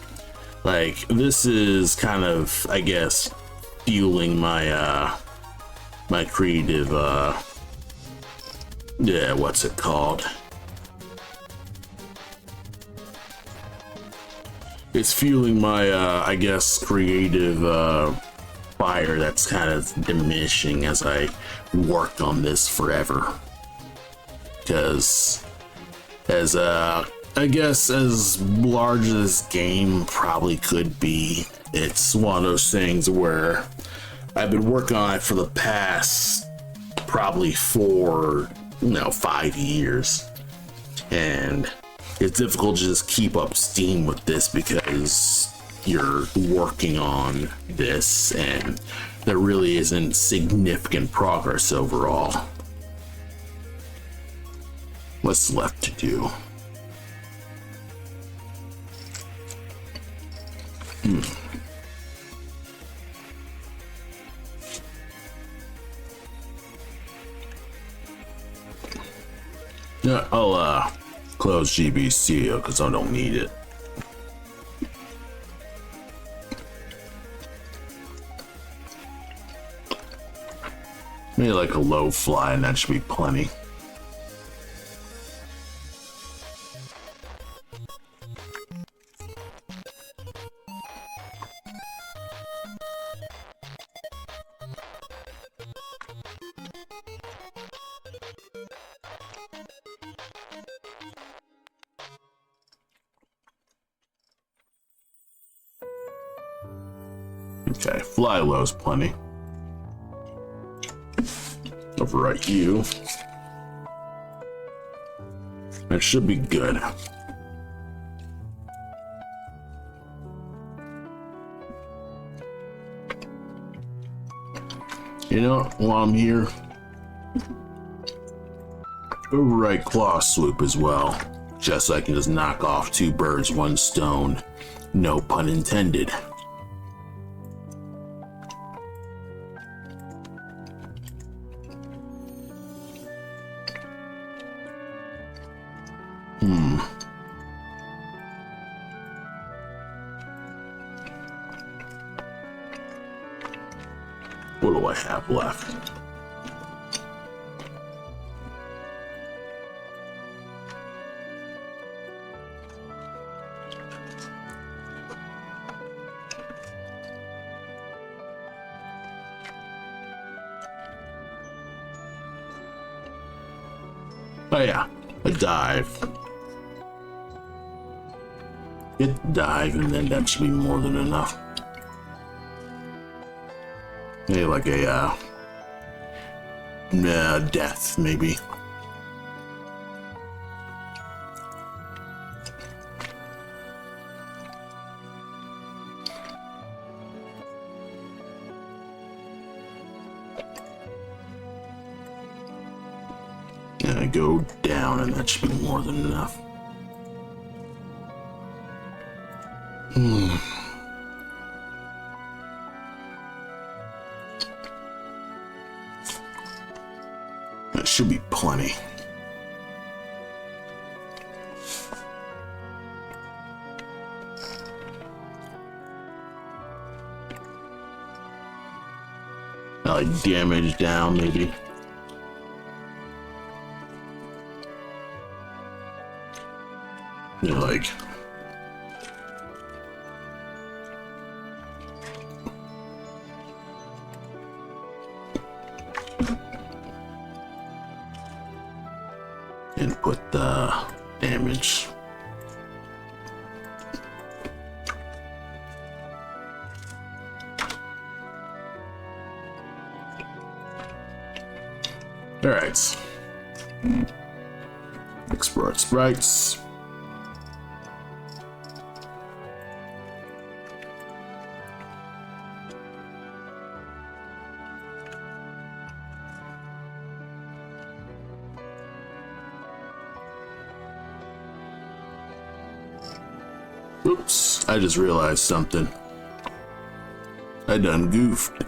Like, this is kind of, I guess, fueling my, my creative, yeah, what's it called? It's fueling my, I guess, creative fire that's kind of diminishing as I work on this forever. Because as I guess as large as this game probably could be, it's one of those things where I've been working on it for the past probably 5 years. And it's difficult to just keep up steam with this because you're working on this and there really isn't significant progress overall. What's left to do? Yeah, I'll close GBC because I don't need it. Maybe like a low fly and that should be plenty. Okay, fly low's plenty. Overwrite you. That should be good. You know, while I'm here, overwrite claw swoop as well. Just so I can just knock off 2 birds, 1 stone. No pun intended. What do I have left? Oh yeah, a dive. Hit dive and then that should be more than enough. Maybe like a death, maybe. And I go down and that should be more than enough. That should be plenty. Like damage down, maybe. Like and put the damage. All right. Explore sprites. Oops, I just realized something. I done goofed.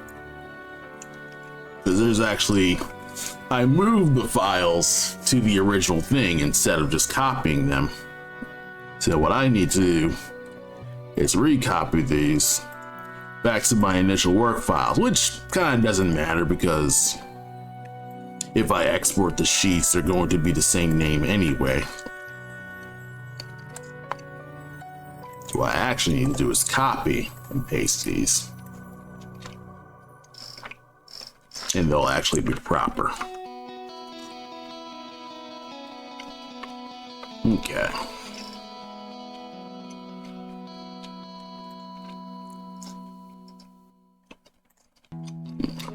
Because there's actually... I moved the files to the original thing instead of just copying them. So what I need to do is recopy these back to my initial work files, which kind of doesn't matter because if I export the sheets, they're going to be the same name anyway. So what I actually need to do is copy and paste these. And they'll actually be proper. Okay.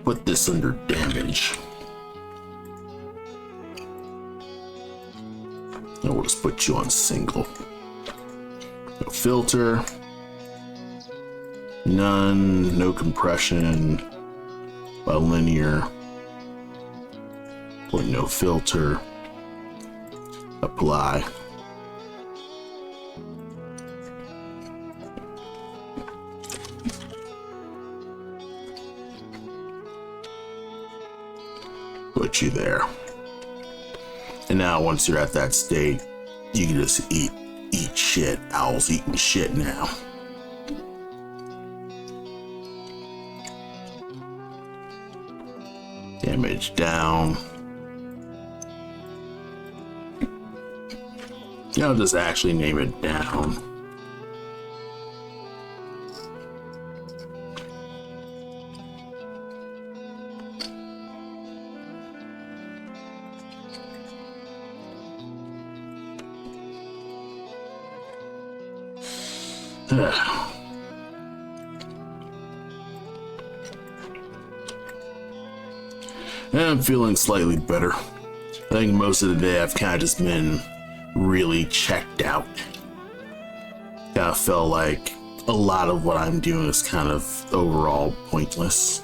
put this under damage. And we'll just put you on single. No filter. None, no compression. Linear. Point no filter. Apply. Put you there. And now once you're at that state, you can just eat shit. Owl's eating shit now. Damage down. I'll just actually name it down. I'm feeling slightly better. I think most of the day I've kind of just been really checked out. Kind of felt like a lot of what I'm doing is kind of overall pointless.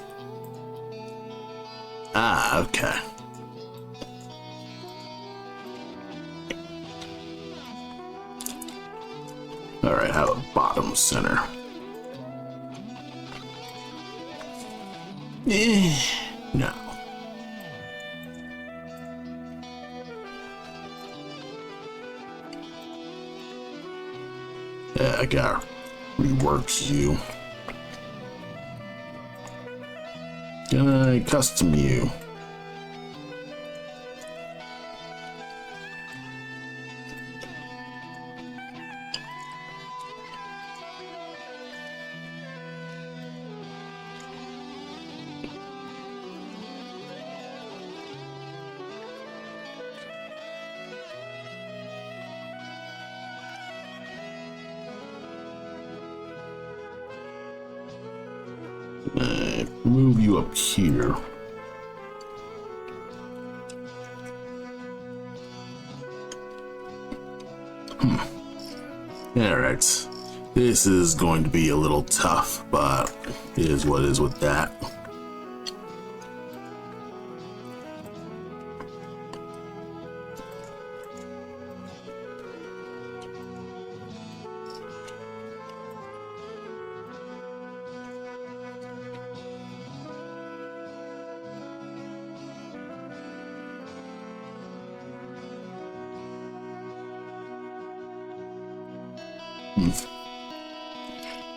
Ah, okay. Alright, how about bottom center? No. Yeah, I gotta rework you. Can I custom you? Move you up here. Alright. This is going to be a little tough, but it is what it is with that.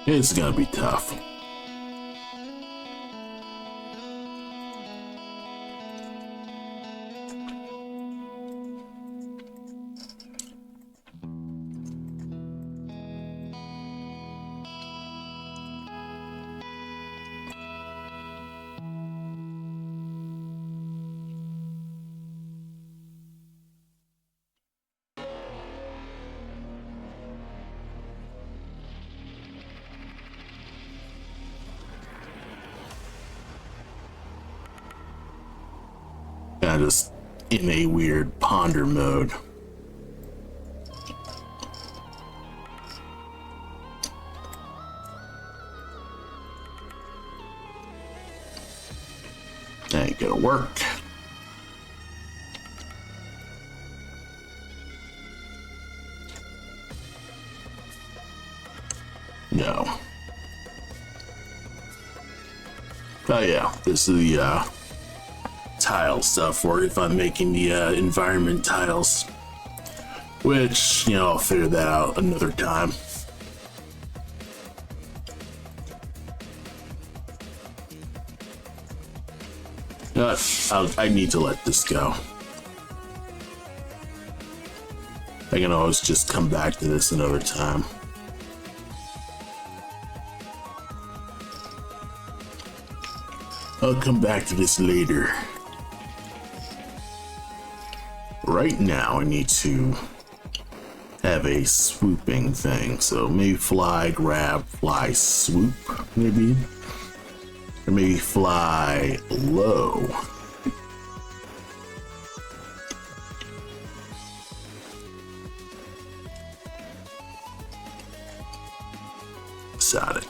It's gonna be tough. Just in a weird ponder mode. That ain't gonna work. No. Oh yeah, this is the tile stuff, or if I'm making the environment tiles, which, you know, I'll figure that out another time. I need to let this go. I can always just come back to this another time. I'll come back to this later. Right now, I need to have a swooping thing, so maybe fly, grab, fly, swoop, maybe. Or maybe fly low. Got it.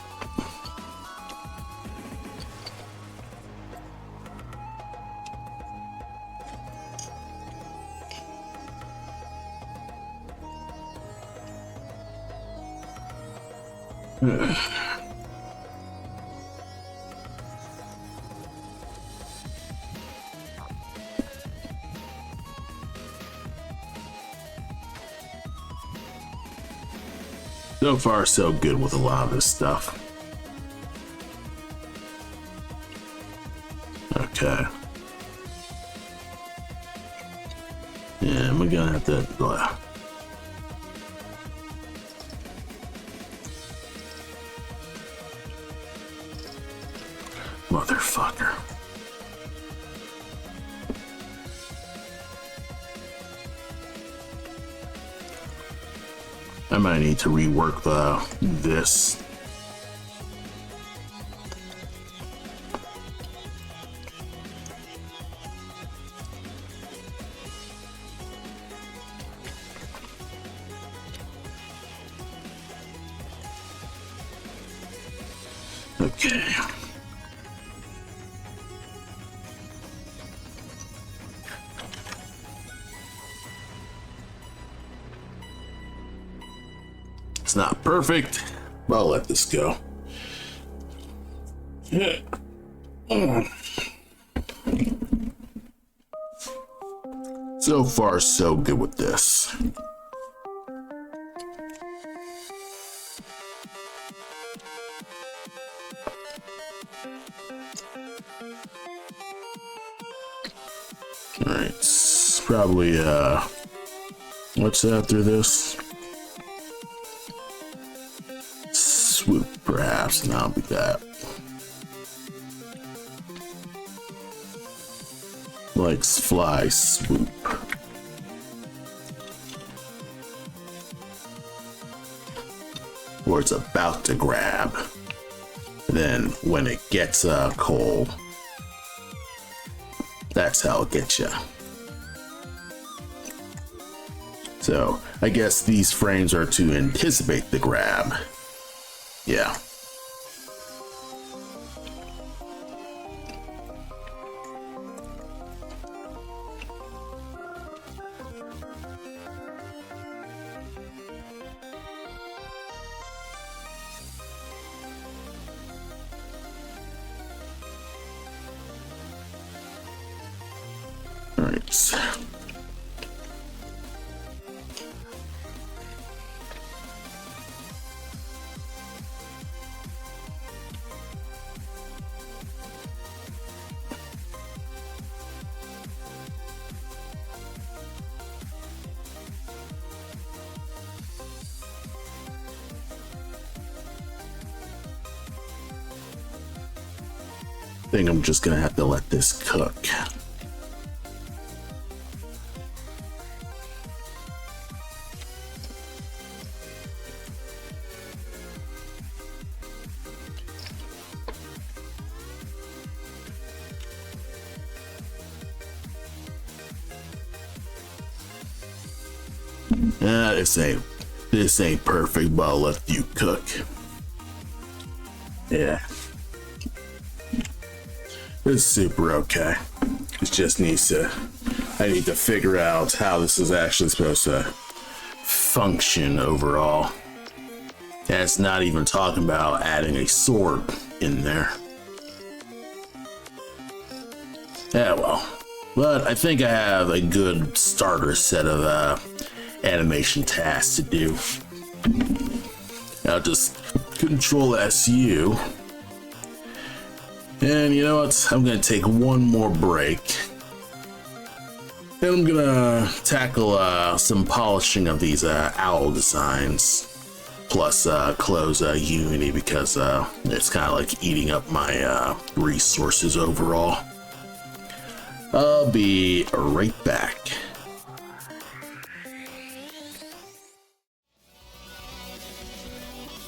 So far, so good with a lot of this stuff. Okay. Yeah, we're gonna have to. Motherfucker. I might need to rework this. Okay. It's not perfect, but I'll let this go. So far, so good with this. Alright, probably, what's after this? Swoop, perhaps, and I'll be that. Like fly, swoop. Or it's about to grab. Then when it gets cold, that's how it gets you. So I guess these frames are to anticipate the grab. Yeah. All right. I think I'm just gonna have to let this cook. This ain't perfect, but I'll let you cook. Yeah. It's super okay. It just needs to, I need to figure out how this is actually supposed to function overall. And it's not even talking about adding a sword in there. Yeah, well. But I think I have a good starter set of animation tasks to do. I'll just control SU. And you know what? I'm gonna take one more break. And I'm gonna tackle some polishing of these owl designs. Plus close Unity because it's kind of like eating up my resources overall. I'll be right back.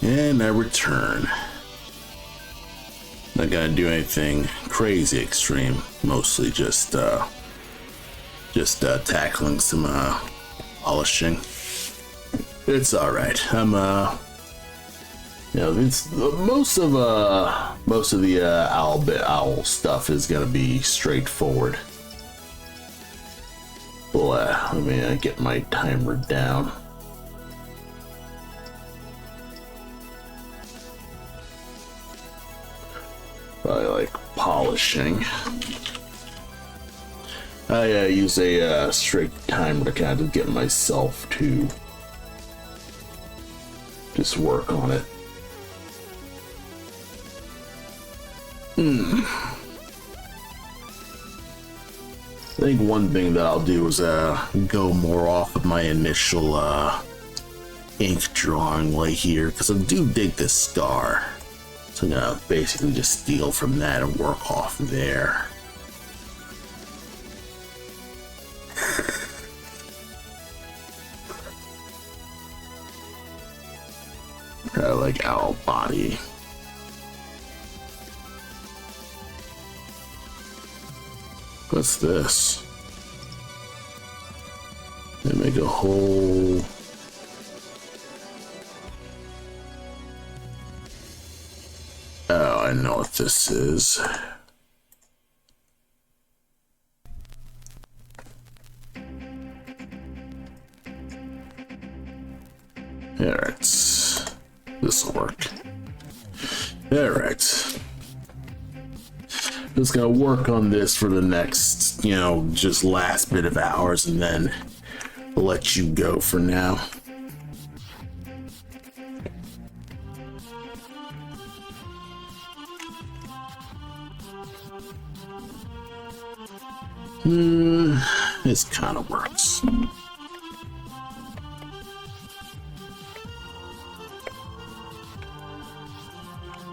And I return. Not gonna do anything crazy extreme. Mostly just tackling some polishing. It's all right. I'm it's most of the owl stuff is gonna be straightforward. Let me get my timer down. Probably like polishing. I use a straight timer to kind of get myself to just work on it. I think one thing that I'll do is go more off of my initial ink drawing right here, because I do dig this scar. So I'm gonna basically just steal from that and work off there. I like owl body. What's this? They make a whole... Oh, I know what this is. Alright. This'll work. Alright. Just gonna work on this for the next, just last bit of hours, and then let you go for now. This kind of works.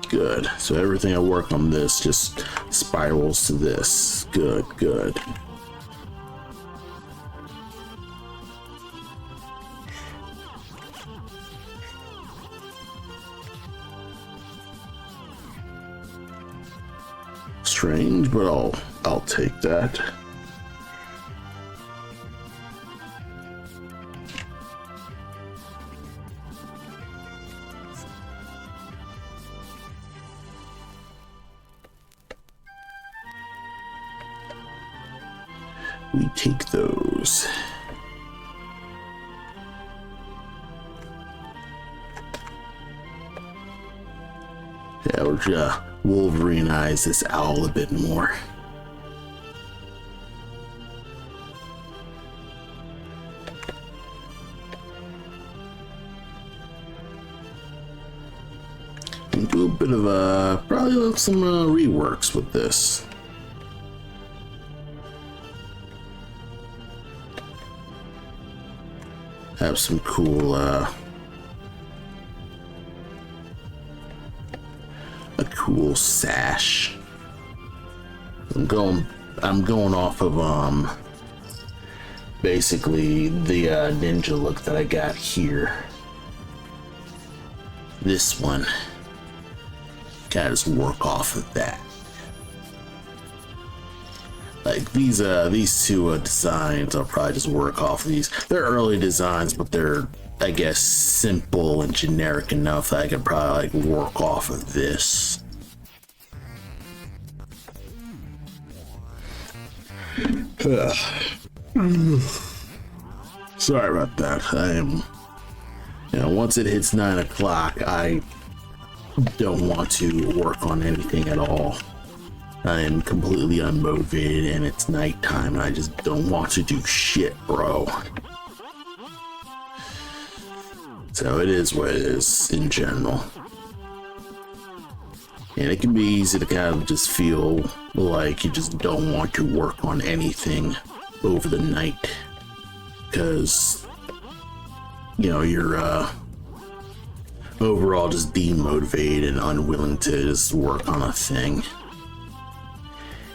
Good. So everything I work on this just spirals to this. Good, good. Strange, but I'll take that. We take those. Yeah, we're gonna Wolverine-ize this owl a bit more. And do a bit of probably some reworks with this. Have some cool a cool sash. I'm going off of basically the ninja look that I got here. This one. Gotta just work off of that. Like these two designs, I'll probably just work off of these. They're early designs, but they're, I guess, simple and generic enough that I could probably like work off of this. Sorry about that. I am, once it hits 9 o'clock, I don't want to work on anything at all. I am completely unmotivated and it's nighttime and I just don't want to do shit, bro. So it is what it is in general. And it can be easy to kind of just feel like you just don't want to work on anything over the night. Because, you're overall just demotivated and unwilling to just work on a thing.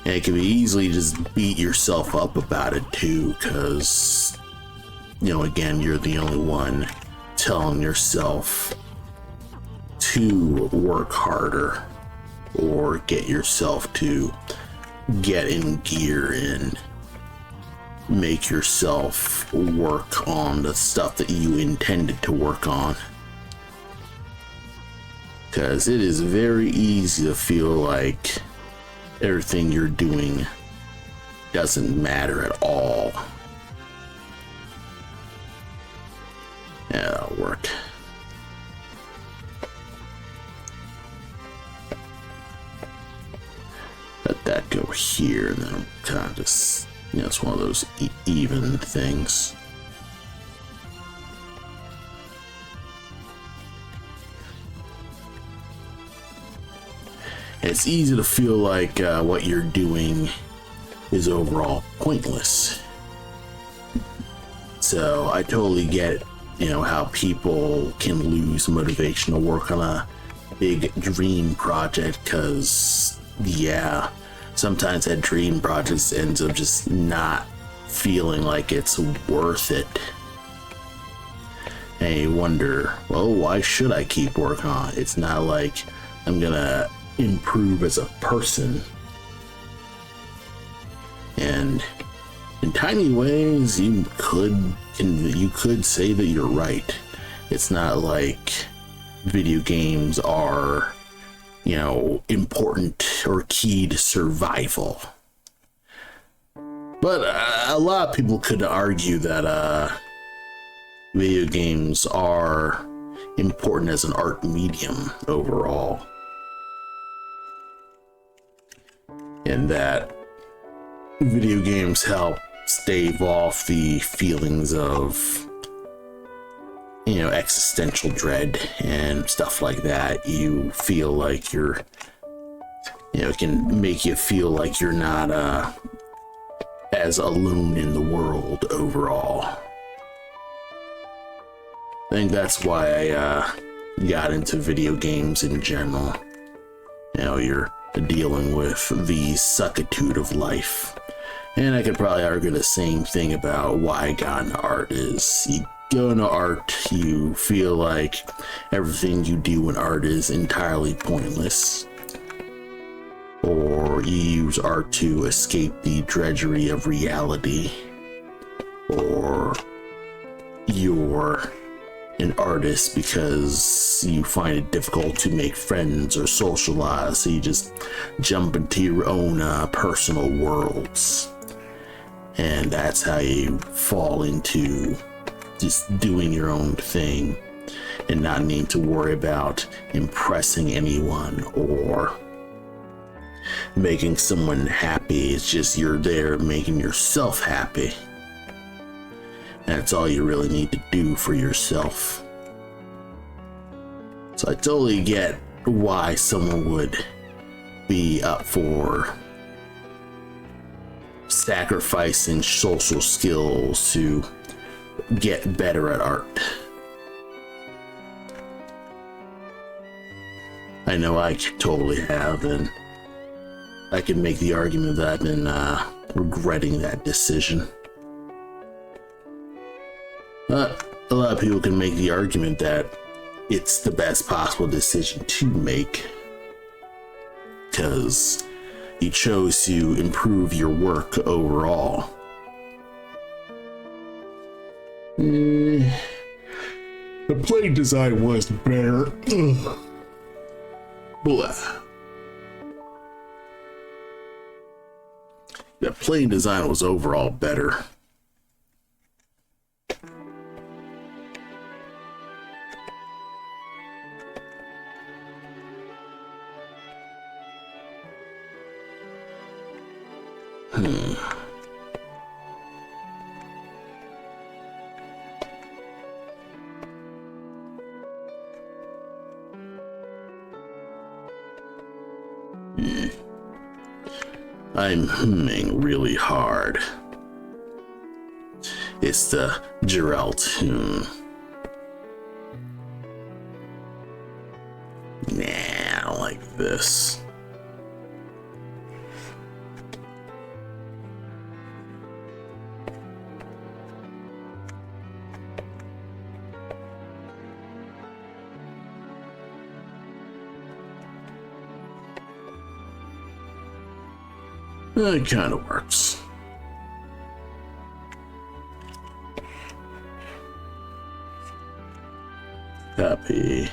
And it can be easily just beat yourself up about it too, because, again, you're the only one telling yourself to work harder or get yourself to get in gear and make yourself work on the stuff that you intended to work on. Because it is very easy to feel like everything you're doing doesn't matter at all. Yeah, that'll work. Let that go here, and then kind of just, you know, it's one of those even things. It's easy to feel like what you're doing is overall pointless. So I totally get, you know, how people can lose motivation to work on a big dream project, because yeah, sometimes that dream project ends up just not feeling like it's worth it. And you wonder, well, why should I keep working on it? It's not like I'm gonna improve as a person. And in tiny ways, you could say that you're right. It's not like video games are, you know, important or key to survival. But a lot of people could argue that video games are important as an art medium overall, and that video games help stave off the feelings of, you know, existential dread and stuff like that. You feel like you're, you know, it can make you feel like you're not as alone in the world overall. I think that's why I got into video games in general. You know, you're dealing with the suckitude of life. And I could probably argue the same thing about why I got into art. Is you go into art, you feel like everything you do in art is entirely pointless, or you use art to escape the drudgery of reality, or you're an artist because you find it difficult to make friends or socialize, so you just jump into your own personal worlds. And that's how you fall into just doing your own thing and not needing to worry about impressing anyone or making someone happy. It's just you're there making yourself happy. That's all you really need to do for yourself. So I totally get why someone would be up for sacrificing social skills to get better at art. I know I totally have, and I can make the argument that I've been regretting that decision. But a lot of people can make the argument that it's the best possible decision to make, because you chose to improve your work overall. The play design was better. Blah. The play design was overall better. I'm humming really hard. It's the Jarrell tune. Nah, I don't like this. It kind of works. Copy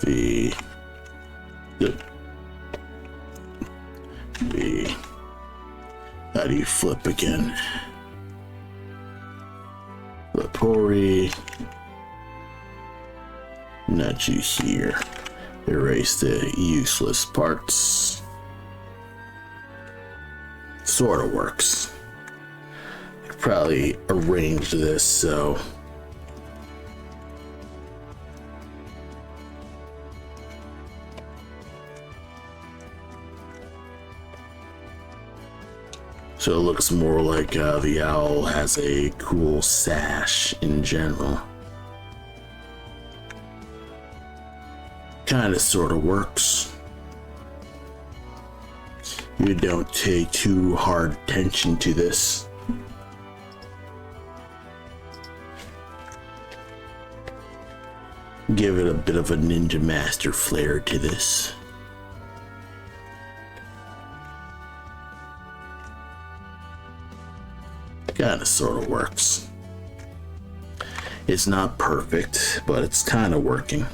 the how do you flip again? Flipori. Nudge you here. Erase the useless parts. Sort of works. I could probably arrange this so it looks more like the owl has a cool sash in general. Kind of sort of works. You don't take too hard attention to this. Give it a bit of a Ninja Master flair to this. Kind of sort of works. It's not perfect, but it's kind of working.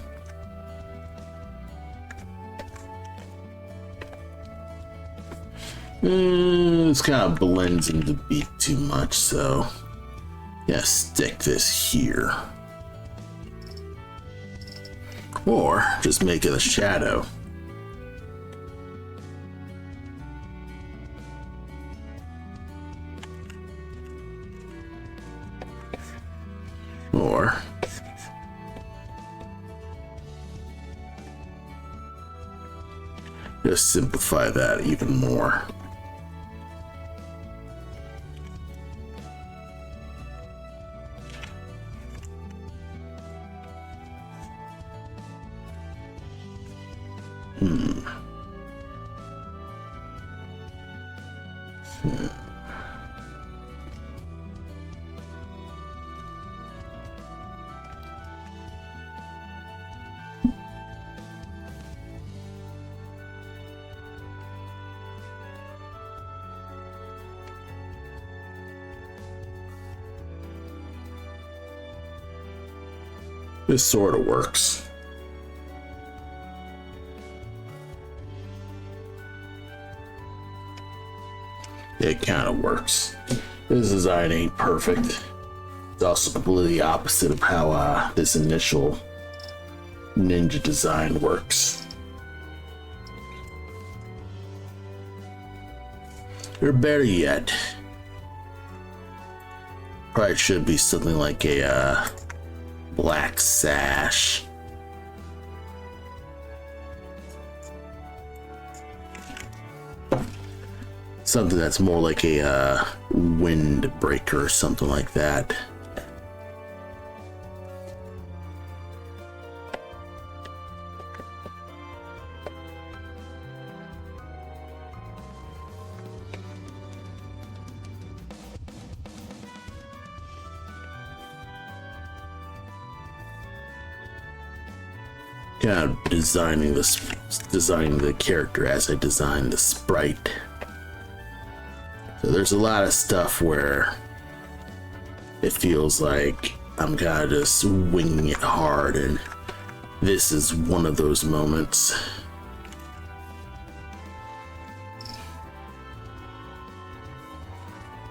This kind of blends into the beat too much, so yeah, stick this here. Or just make it a shadow. Or just simplify that even more. This sort of works. It kind of works. This design ain't perfect. It's also completely opposite of how this initial ninja design works. Or better yet, probably should be something like a black sash. Something that's more like a windbreaker or something like that. Kind of designing the character as I designed the sprite. So there's a lot of stuff where it feels like I'm kind of just winging it hard, and this is one of those moments.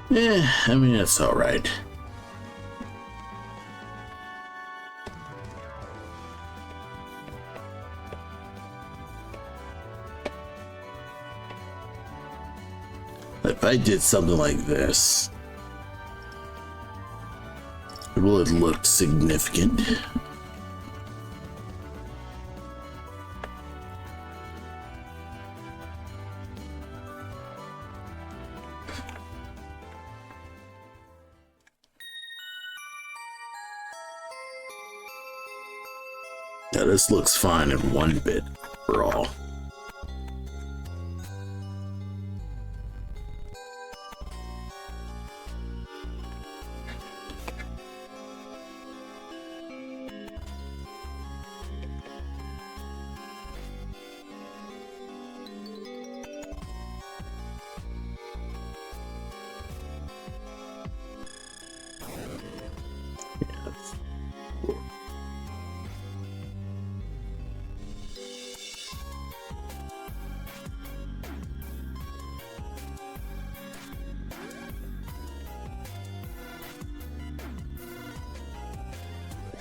Yeah, I mean, it's all right. If I did something like this, it would look significant. Now this looks fine in one bit for all.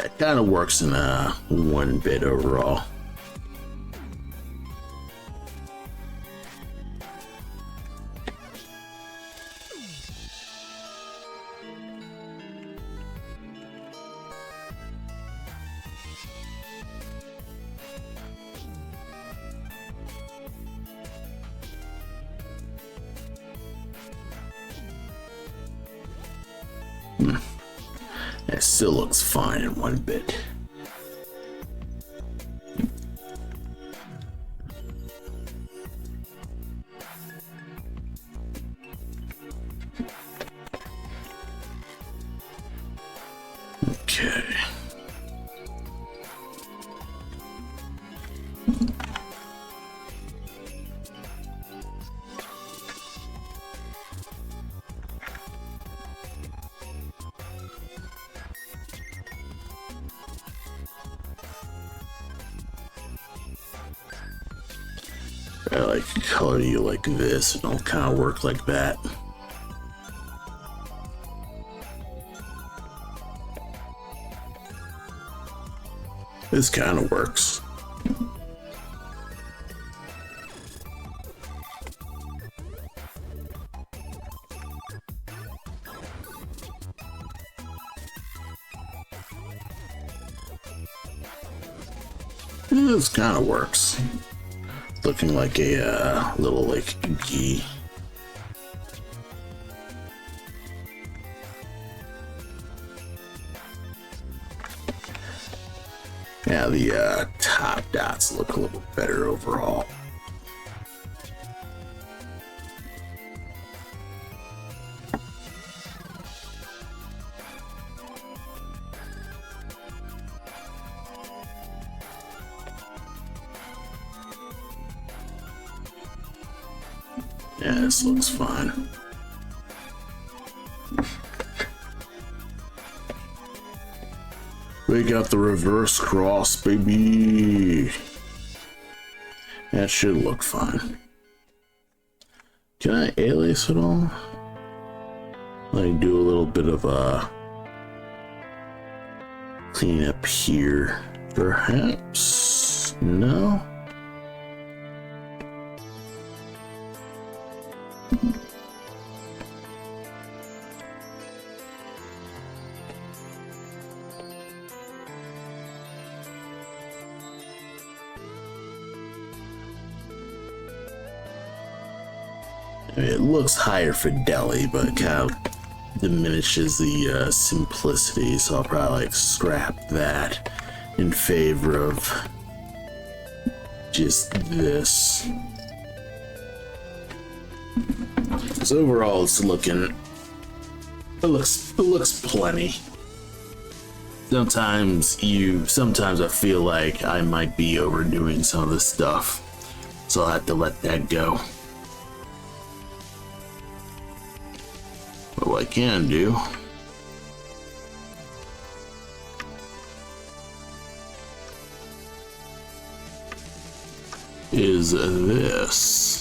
That kind of works in a 1-bit overall. It still looks fine in 1-bit. Okay. I like color you like this, and it'll kind of work like that. This kind of works. This kind of works. Looking like a little like gear. Yeah, the top dots look a little better overall. Yeah, this looks fine. We got the reverse cross, baby. That should look fine. Can I alias it all? Like do a little bit of a clean up here, perhaps? No? I mean, it looks higher fidelity, but it kind of diminishes the simplicity, so I'll probably like scrap that in favor of just this. So overall, it's looking, it looks plenty. Sometimes I feel like I might be overdoing some of this stuff, so I'll have to let that go. But what I can do is this.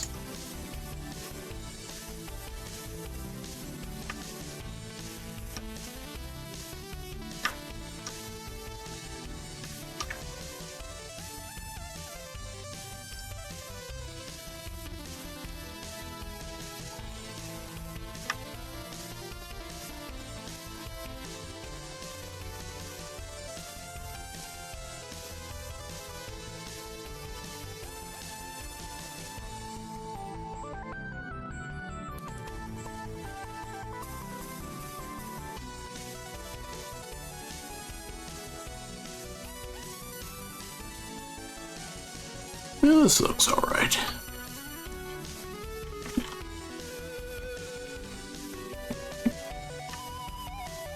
Yeah, this looks alright.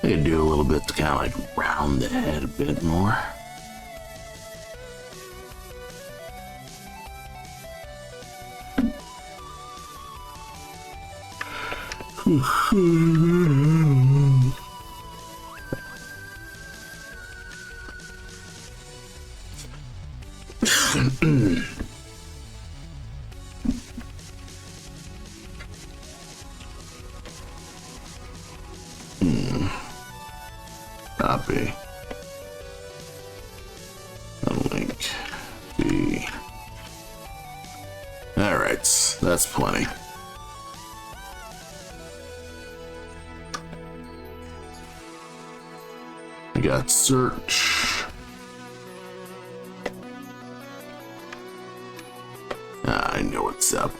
I could do a little bit to kind of like round the head a bit more. Copy. That's plenty. We got search. I know what's up.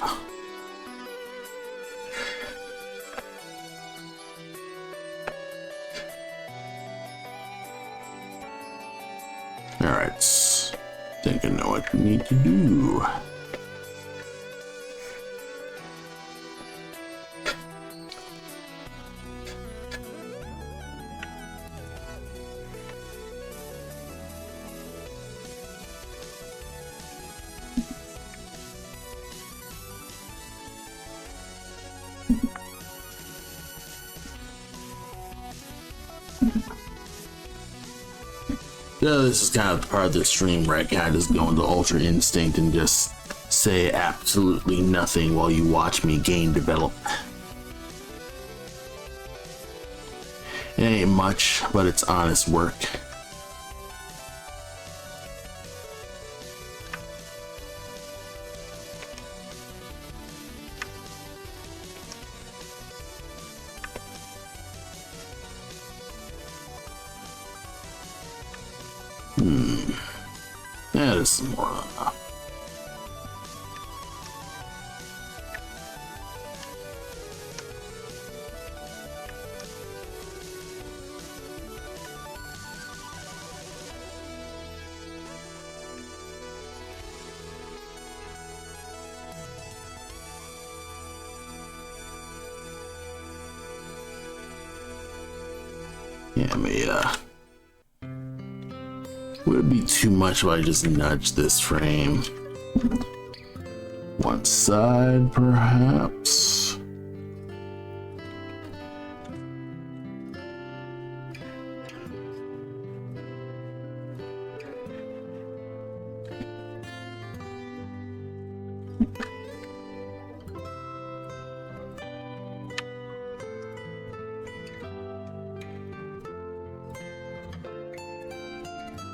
Alright, think I know what we need to do. So this is kind of part of the stream where I kind of just go into Ultra Instinct and just say absolutely nothing while you watch me game develop. It ain't much, but it's honest work. That is some more than enough. Yeah, would it be too much if I just nudge this frame one side, perhaps?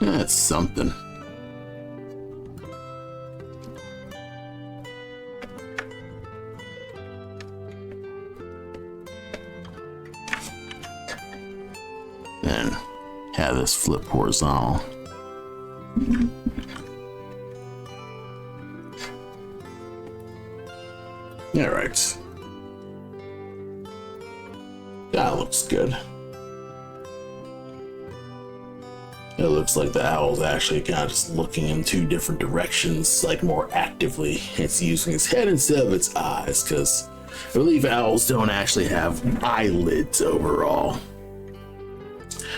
That's something. Then have this flip horizontal. All right. That looks good. It looks like the owl's actually kind of just looking in two different directions, like more actively. It's using its head instead of its eyes, because I believe owls don't actually have eyelids overall.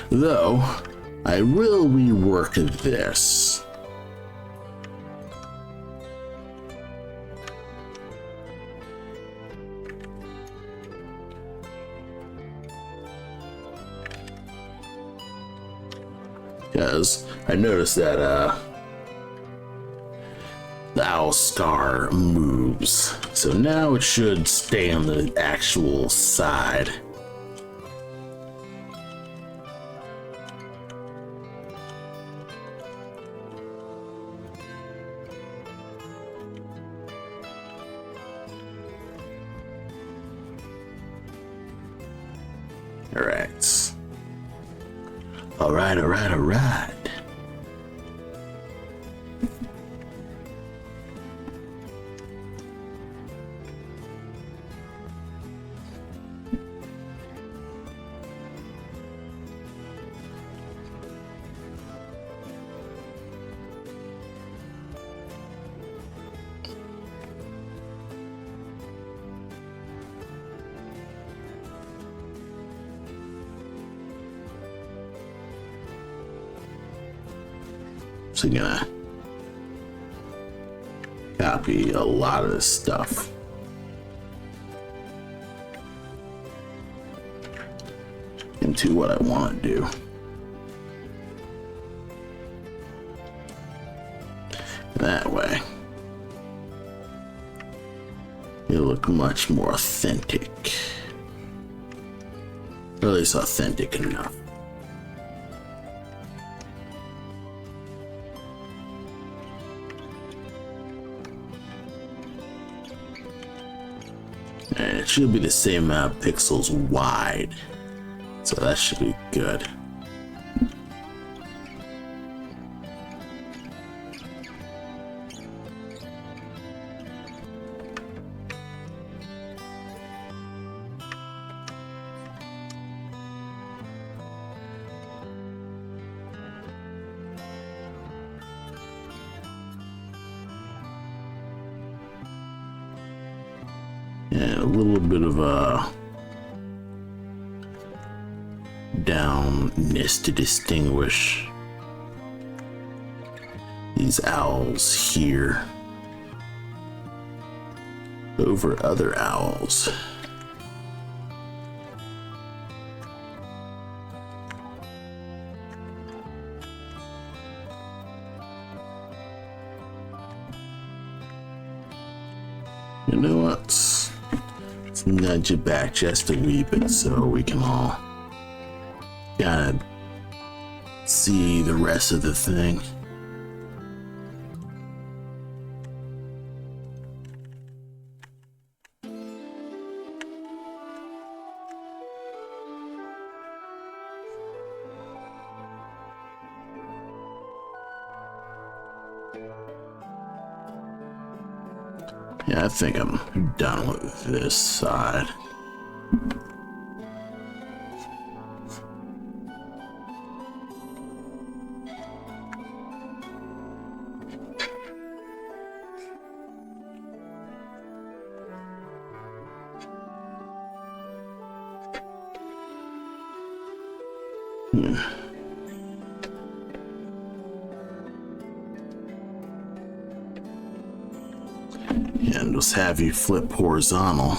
Though, I will rework this. Because I noticed that the owl scar moves, so now it should stay on the actual side. All right. So gonna copy a lot of this stuff into what I want to do. That way, it'll look much more authentic. Or at least authentic enough. And it should be the same amount of pixels wide. So that should be good. And a little bit of a downness to distinguish these owls here over other owls. You know what? Let's nudge it back just a wee bit so we can all kind of see the rest of the thing. Yeah, I think I'm done with this side. And just have you flip horizontal.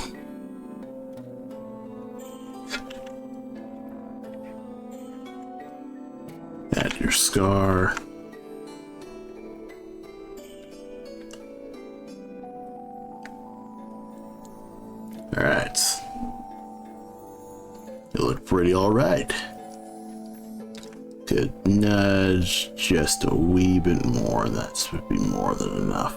Add your scar. All right. You look pretty all right. Could nudge just a wee bit more, and that should be more than enough.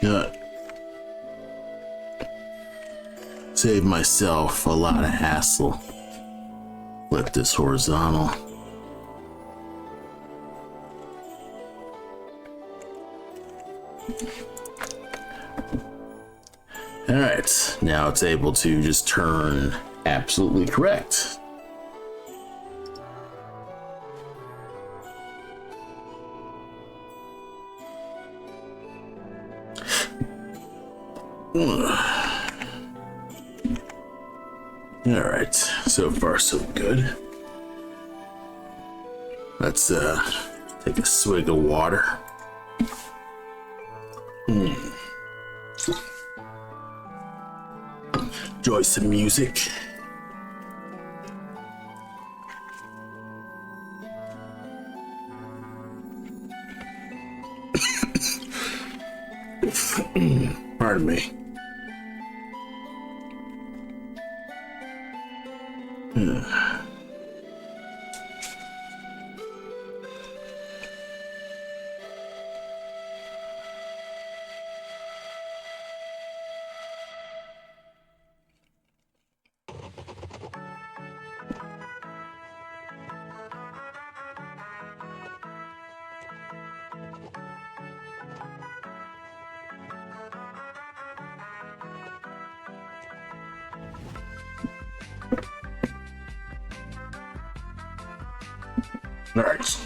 Good. Save myself a lot of hassle. Flip this horizontal. All right, now it's able to just turn absolutely correct. All right, so far so good. Let's take a swig of water. Enjoy some music. Pardon me. All right.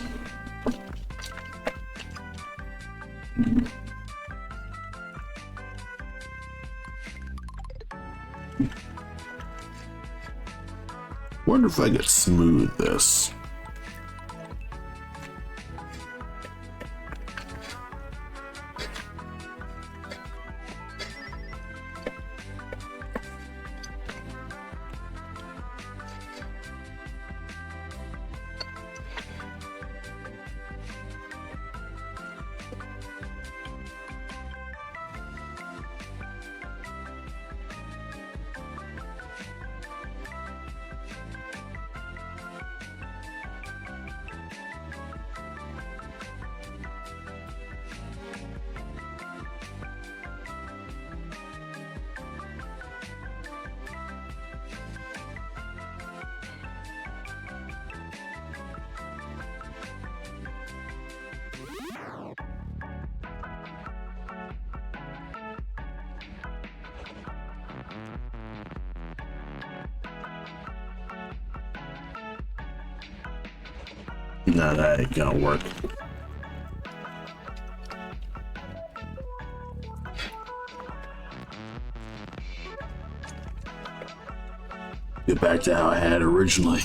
Wonder if I could smooth this. No, that ain't gonna work. Get back to how I had originally.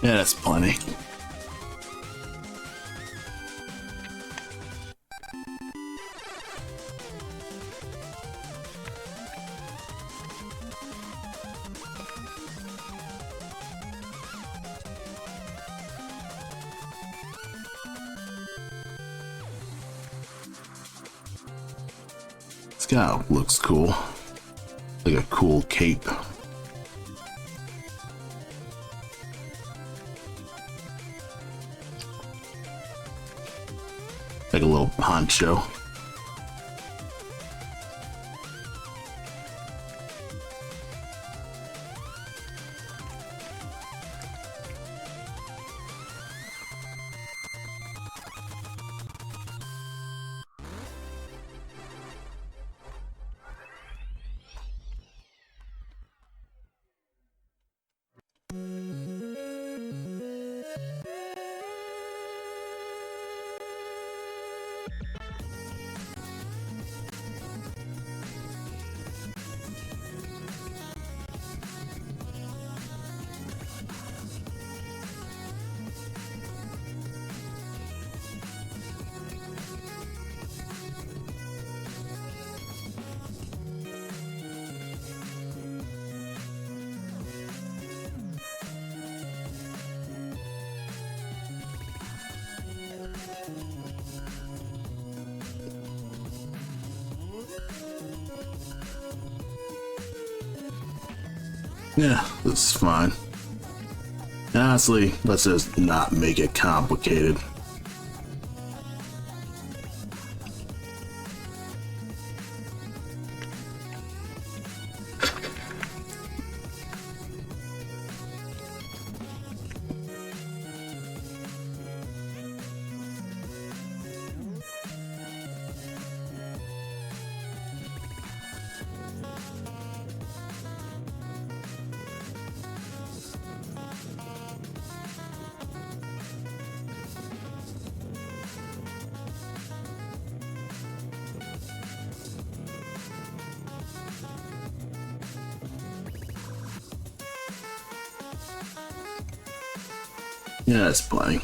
Yeah, that's plenty. This guy looks cool. Like a cool cape. Like a little poncho. Yeah, this is fine. Honestly, let's just not make it complicated. Yeah, that's plenty.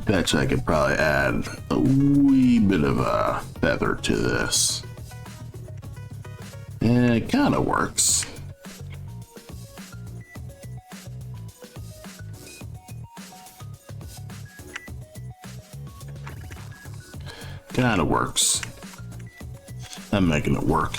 Bet you I could probably add a wee bit of a feather to this. And it kind of works. Kind of works. I'm making it work.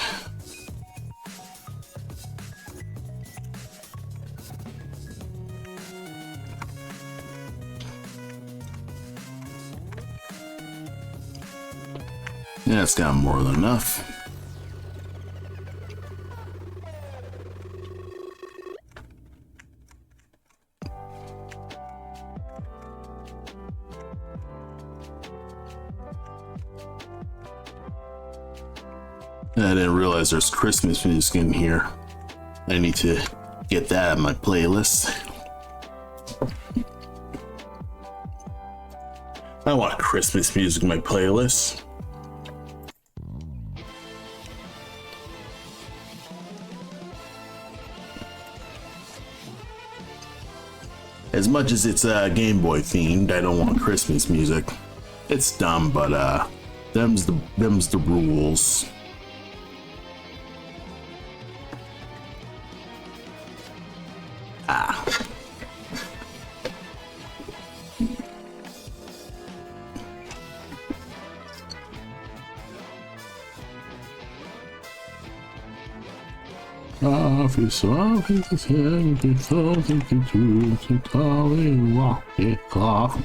Yeah, it's got more than enough. I didn't realize there's Christmas music in here. I need to get that on my playlist. I want Christmas music in my playlist. As much as it's Game Boy themed, I don't want Christmas music. It's dumb, but them's the rules. Ah. Office, head, get something to do, to call and walk it off.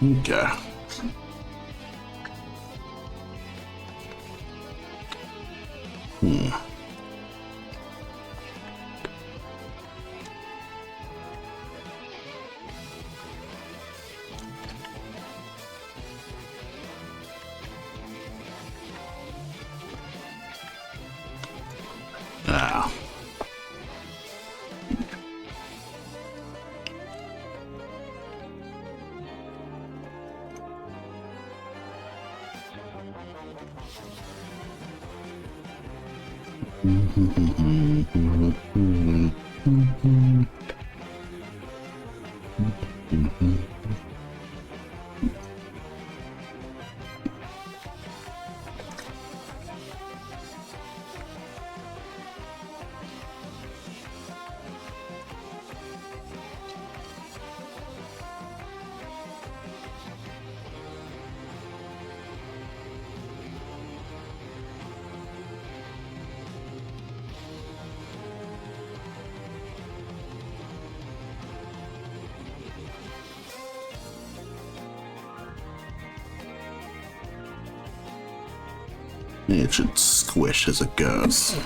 Okay. Ah. It should squish as it goes.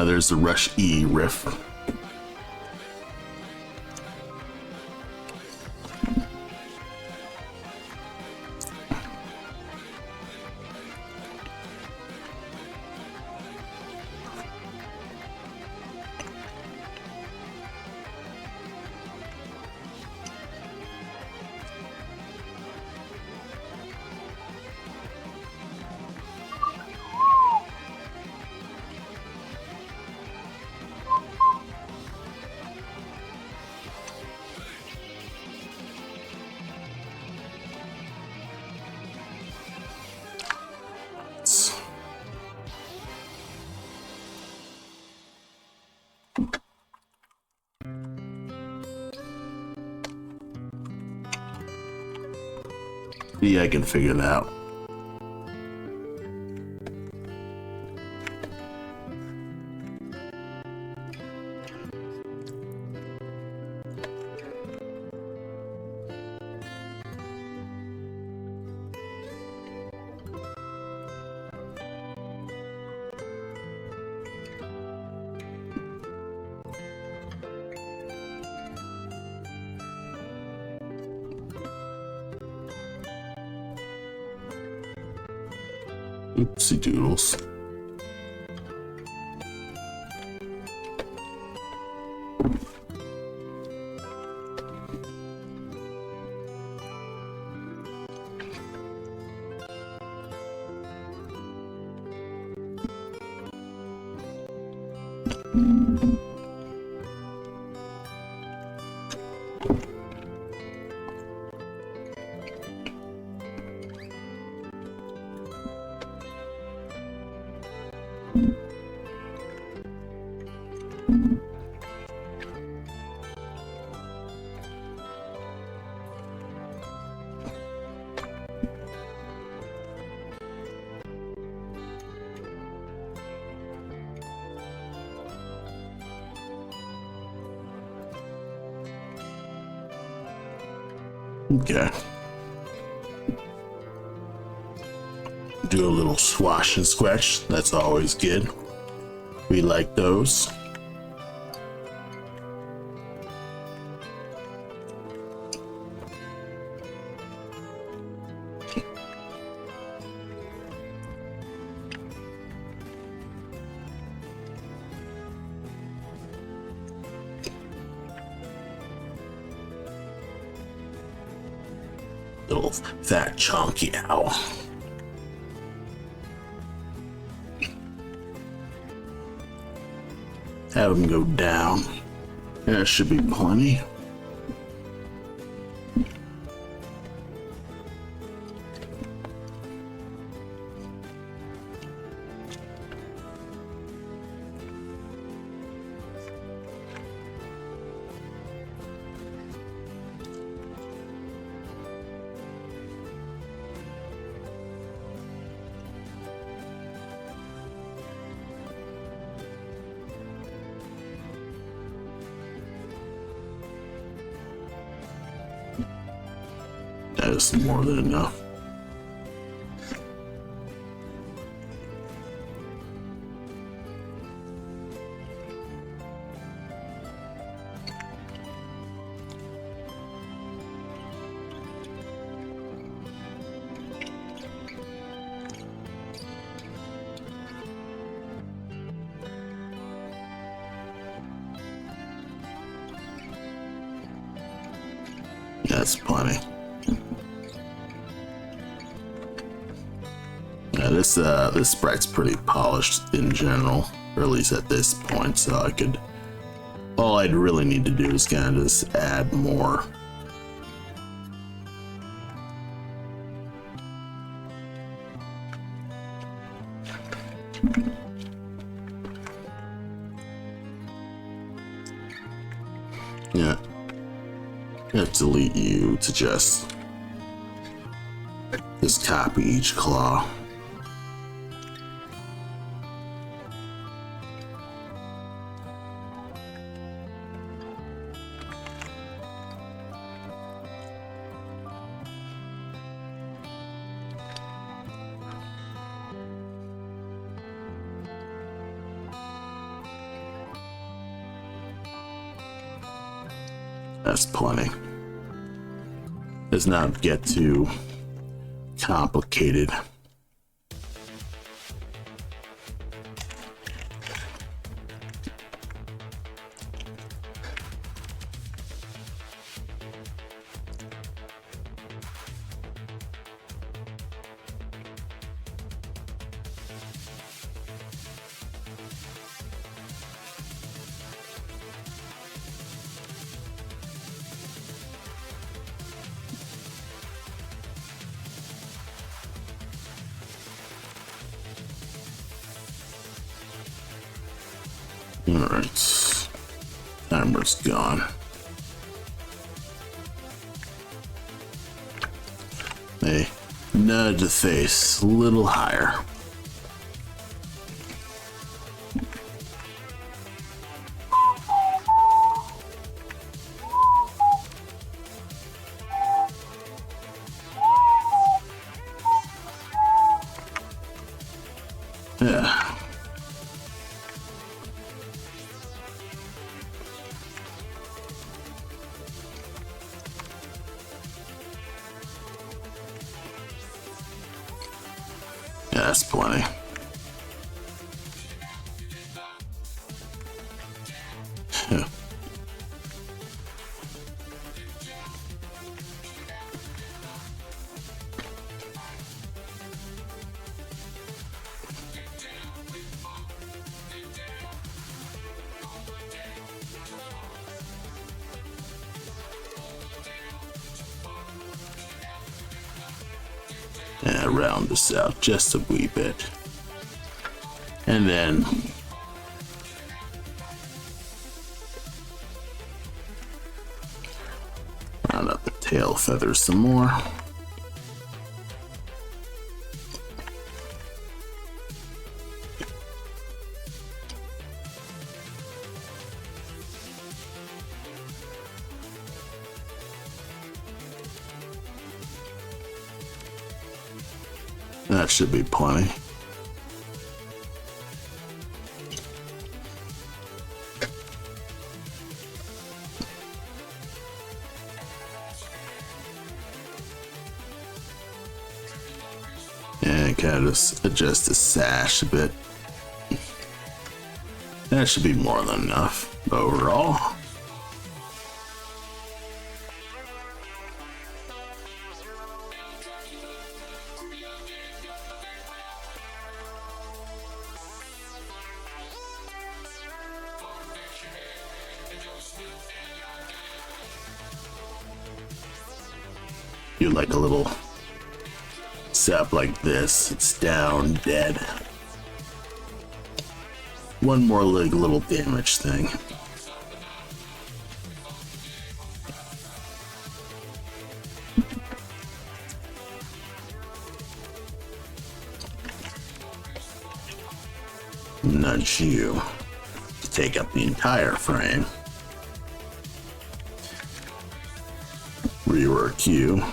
There's the Rush E riff. Yeah, I can figure that out. Oopsie doodles. Okay. Do a little swash and squash. That's always good. We like those. Little fat chunky owl. Have them go down. There should be plenty. That is more than enough. That's plenty. Yeah, this sprite's pretty polished in general, or at least at this point, so all I'd really need to do is kind of just add more. Yeah. Have to delete you to just copy each claw. That's plenty. Does not get too complicated. Alright, timer's gone. They nudge the face a little higher. Yeah. Yeah, that's plenty. And round this out just a wee bit. And then round up the tail feathers some more. That should be plenty. And kind of just adjust the sash a bit. That should be more than enough overall. Do like a little setup like this. It's down, dead. One more like little damage thing. Nudge you to take up the entire frame. Rework you.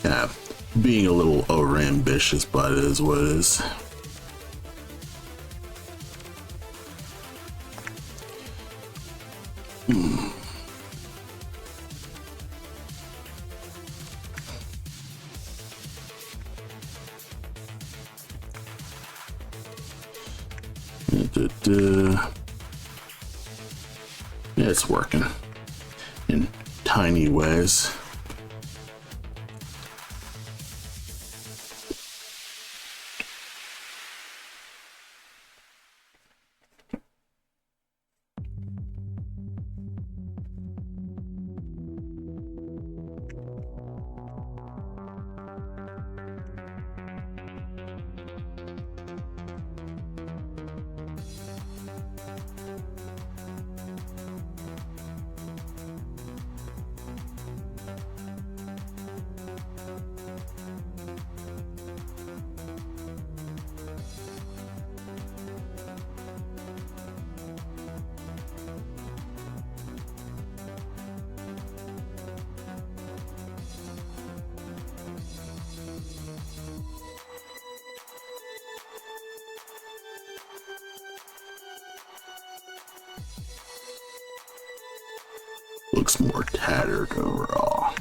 Yeah, being a little over ambitious, but it is what it is. Yeah, it's working in tiny ways. Looks more tattered overall.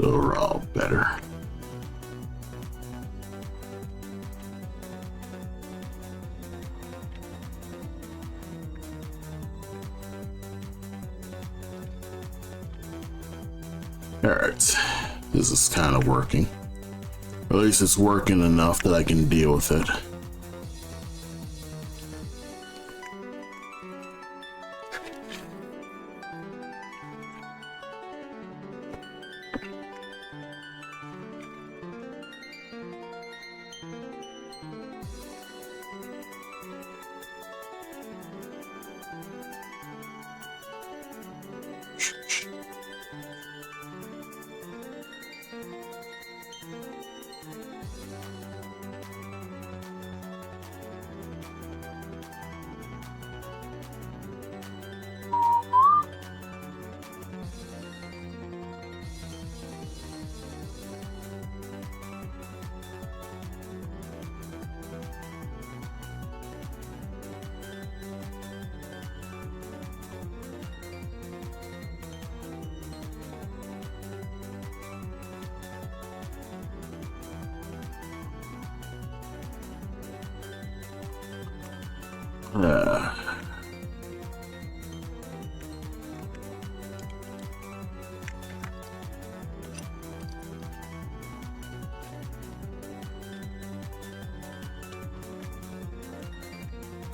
Overall better. Alright, this is kind of working. Or at least it's working enough that I can deal with it.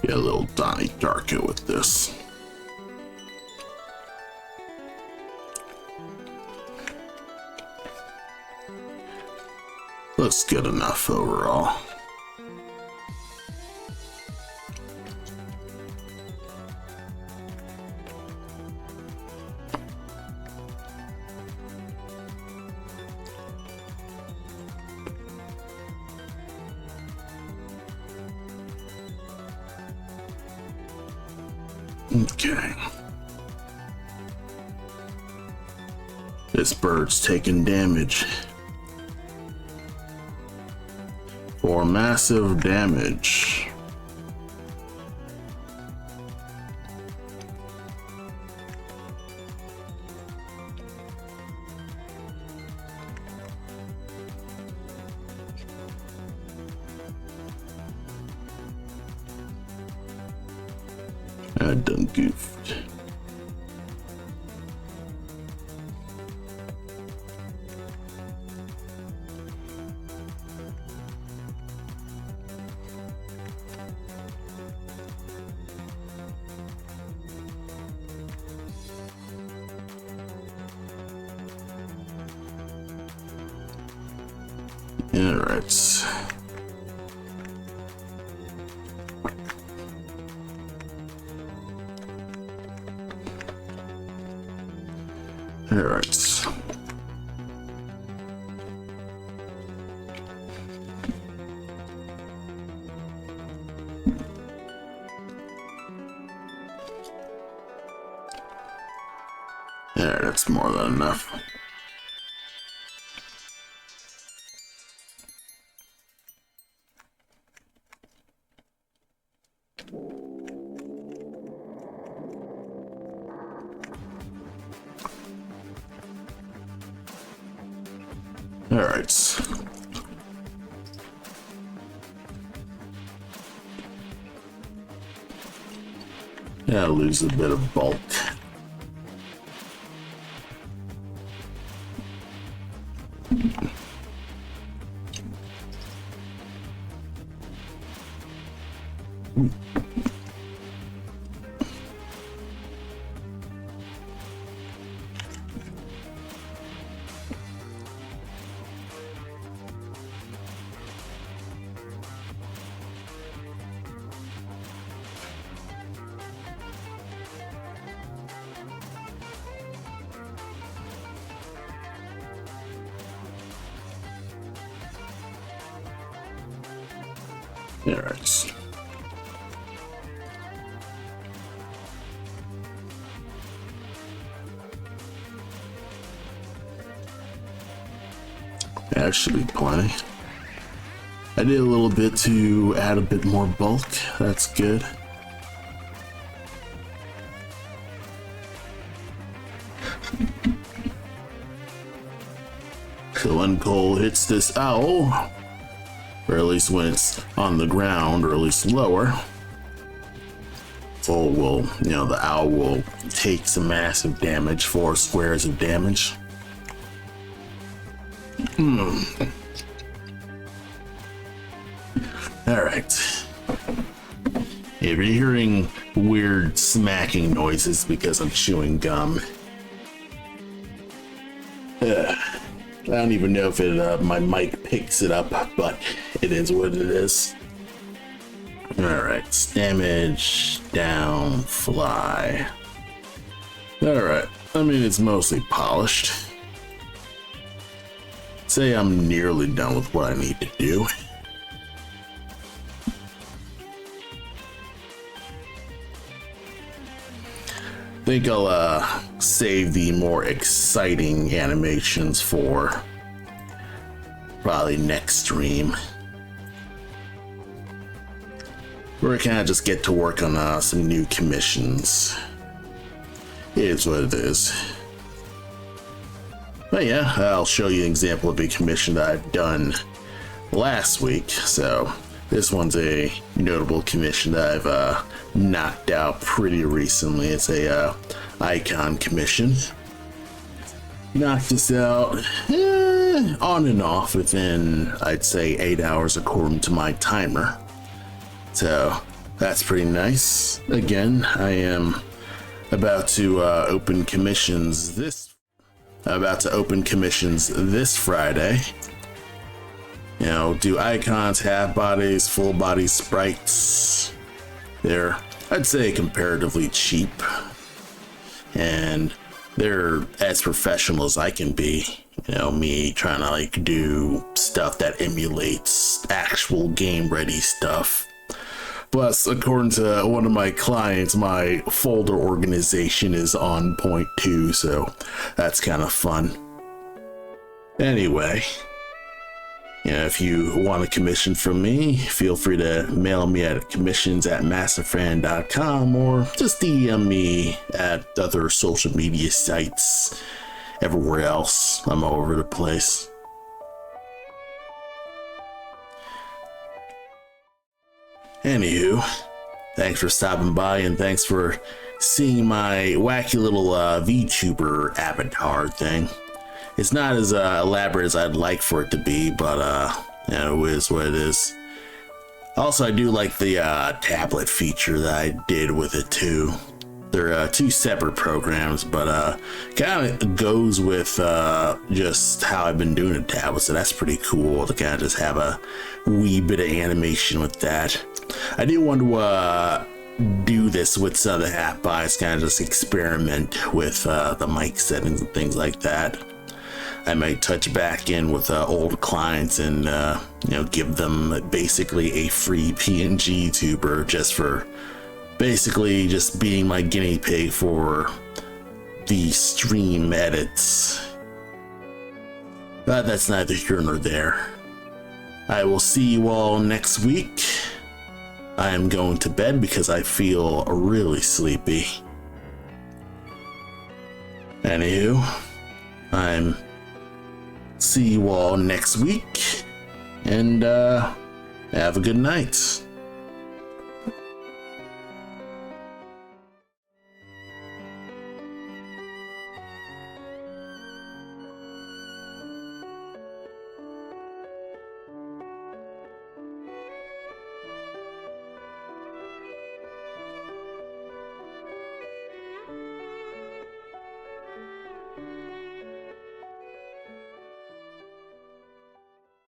Get a little Donnie Darko with this. Looks good enough overall. Okay. This bird's taking damage. For massive damage. I done goofed. All right. All right. There, that's more than enough. All right. Yeah, lose a bit of bulk. All right. That should be plenty. I did a little bit to add a bit more bulk. That's good. So when Cole hits this owl, or at least when it's on the ground, or at least lower, Cole will, the owl will take some massive damage, 4 squares of damage. Alright. If you're hearing weird smacking noises because I'm chewing gum, I don't even know if my mic picks it up, but it is what it is. Alright, damage, down, fly. Alright, I mean, it's mostly polished. Say I'm nearly done with what I need to do. I think I'll save the more exciting animations for probably next stream. Where I kind of just get to work on some new commissions. It is what it is. But yeah, I'll show you an example of a commission that I've done last week. So this one's a notable commission that I've knocked out pretty recently. It's a icon commission. Knocked this out on and off within, I'd say, 8 hours according to my timer. So that's pretty nice. Again, I am about to open commissions this Friday. You know, do icons, half bodies, full body sprites. They're, I'd say, comparatively cheap, and they're as professional as I can be. You know, me trying to like do stuff that emulates actual game ready stuff. Plus, according to one of my clients, my folder organization is on point too, so that's kind of fun. Anyway, you know, if you want a commission from me, feel free to mail me at commissions@masterfran.com or just DM me at other social media sites. Everywhere else, I'm all over the place. Anywho, thanks for stopping by and thanks for seeing my wacky little VTuber avatar thing. It's not as elaborate as I'd like for it to be, but you know, it is what it is. Also, I do like the tablet feature that I did with it too. They're two separate programs, but kind of goes with just how I've been doing the tablet, so that's pretty cool to kind of just have a wee bit of animation with that. I do want to do this with some of the half buys, kind of just experiment with the mic settings and things like that. I might touch back in with old clients and you know, give them basically a free PNG tuber just for basically just being my guinea pig for the stream edits. But that's neither here nor there. I will see you all next week. I am going to bed because I feel really sleepy. Anywho, see you all next week, and have a good night.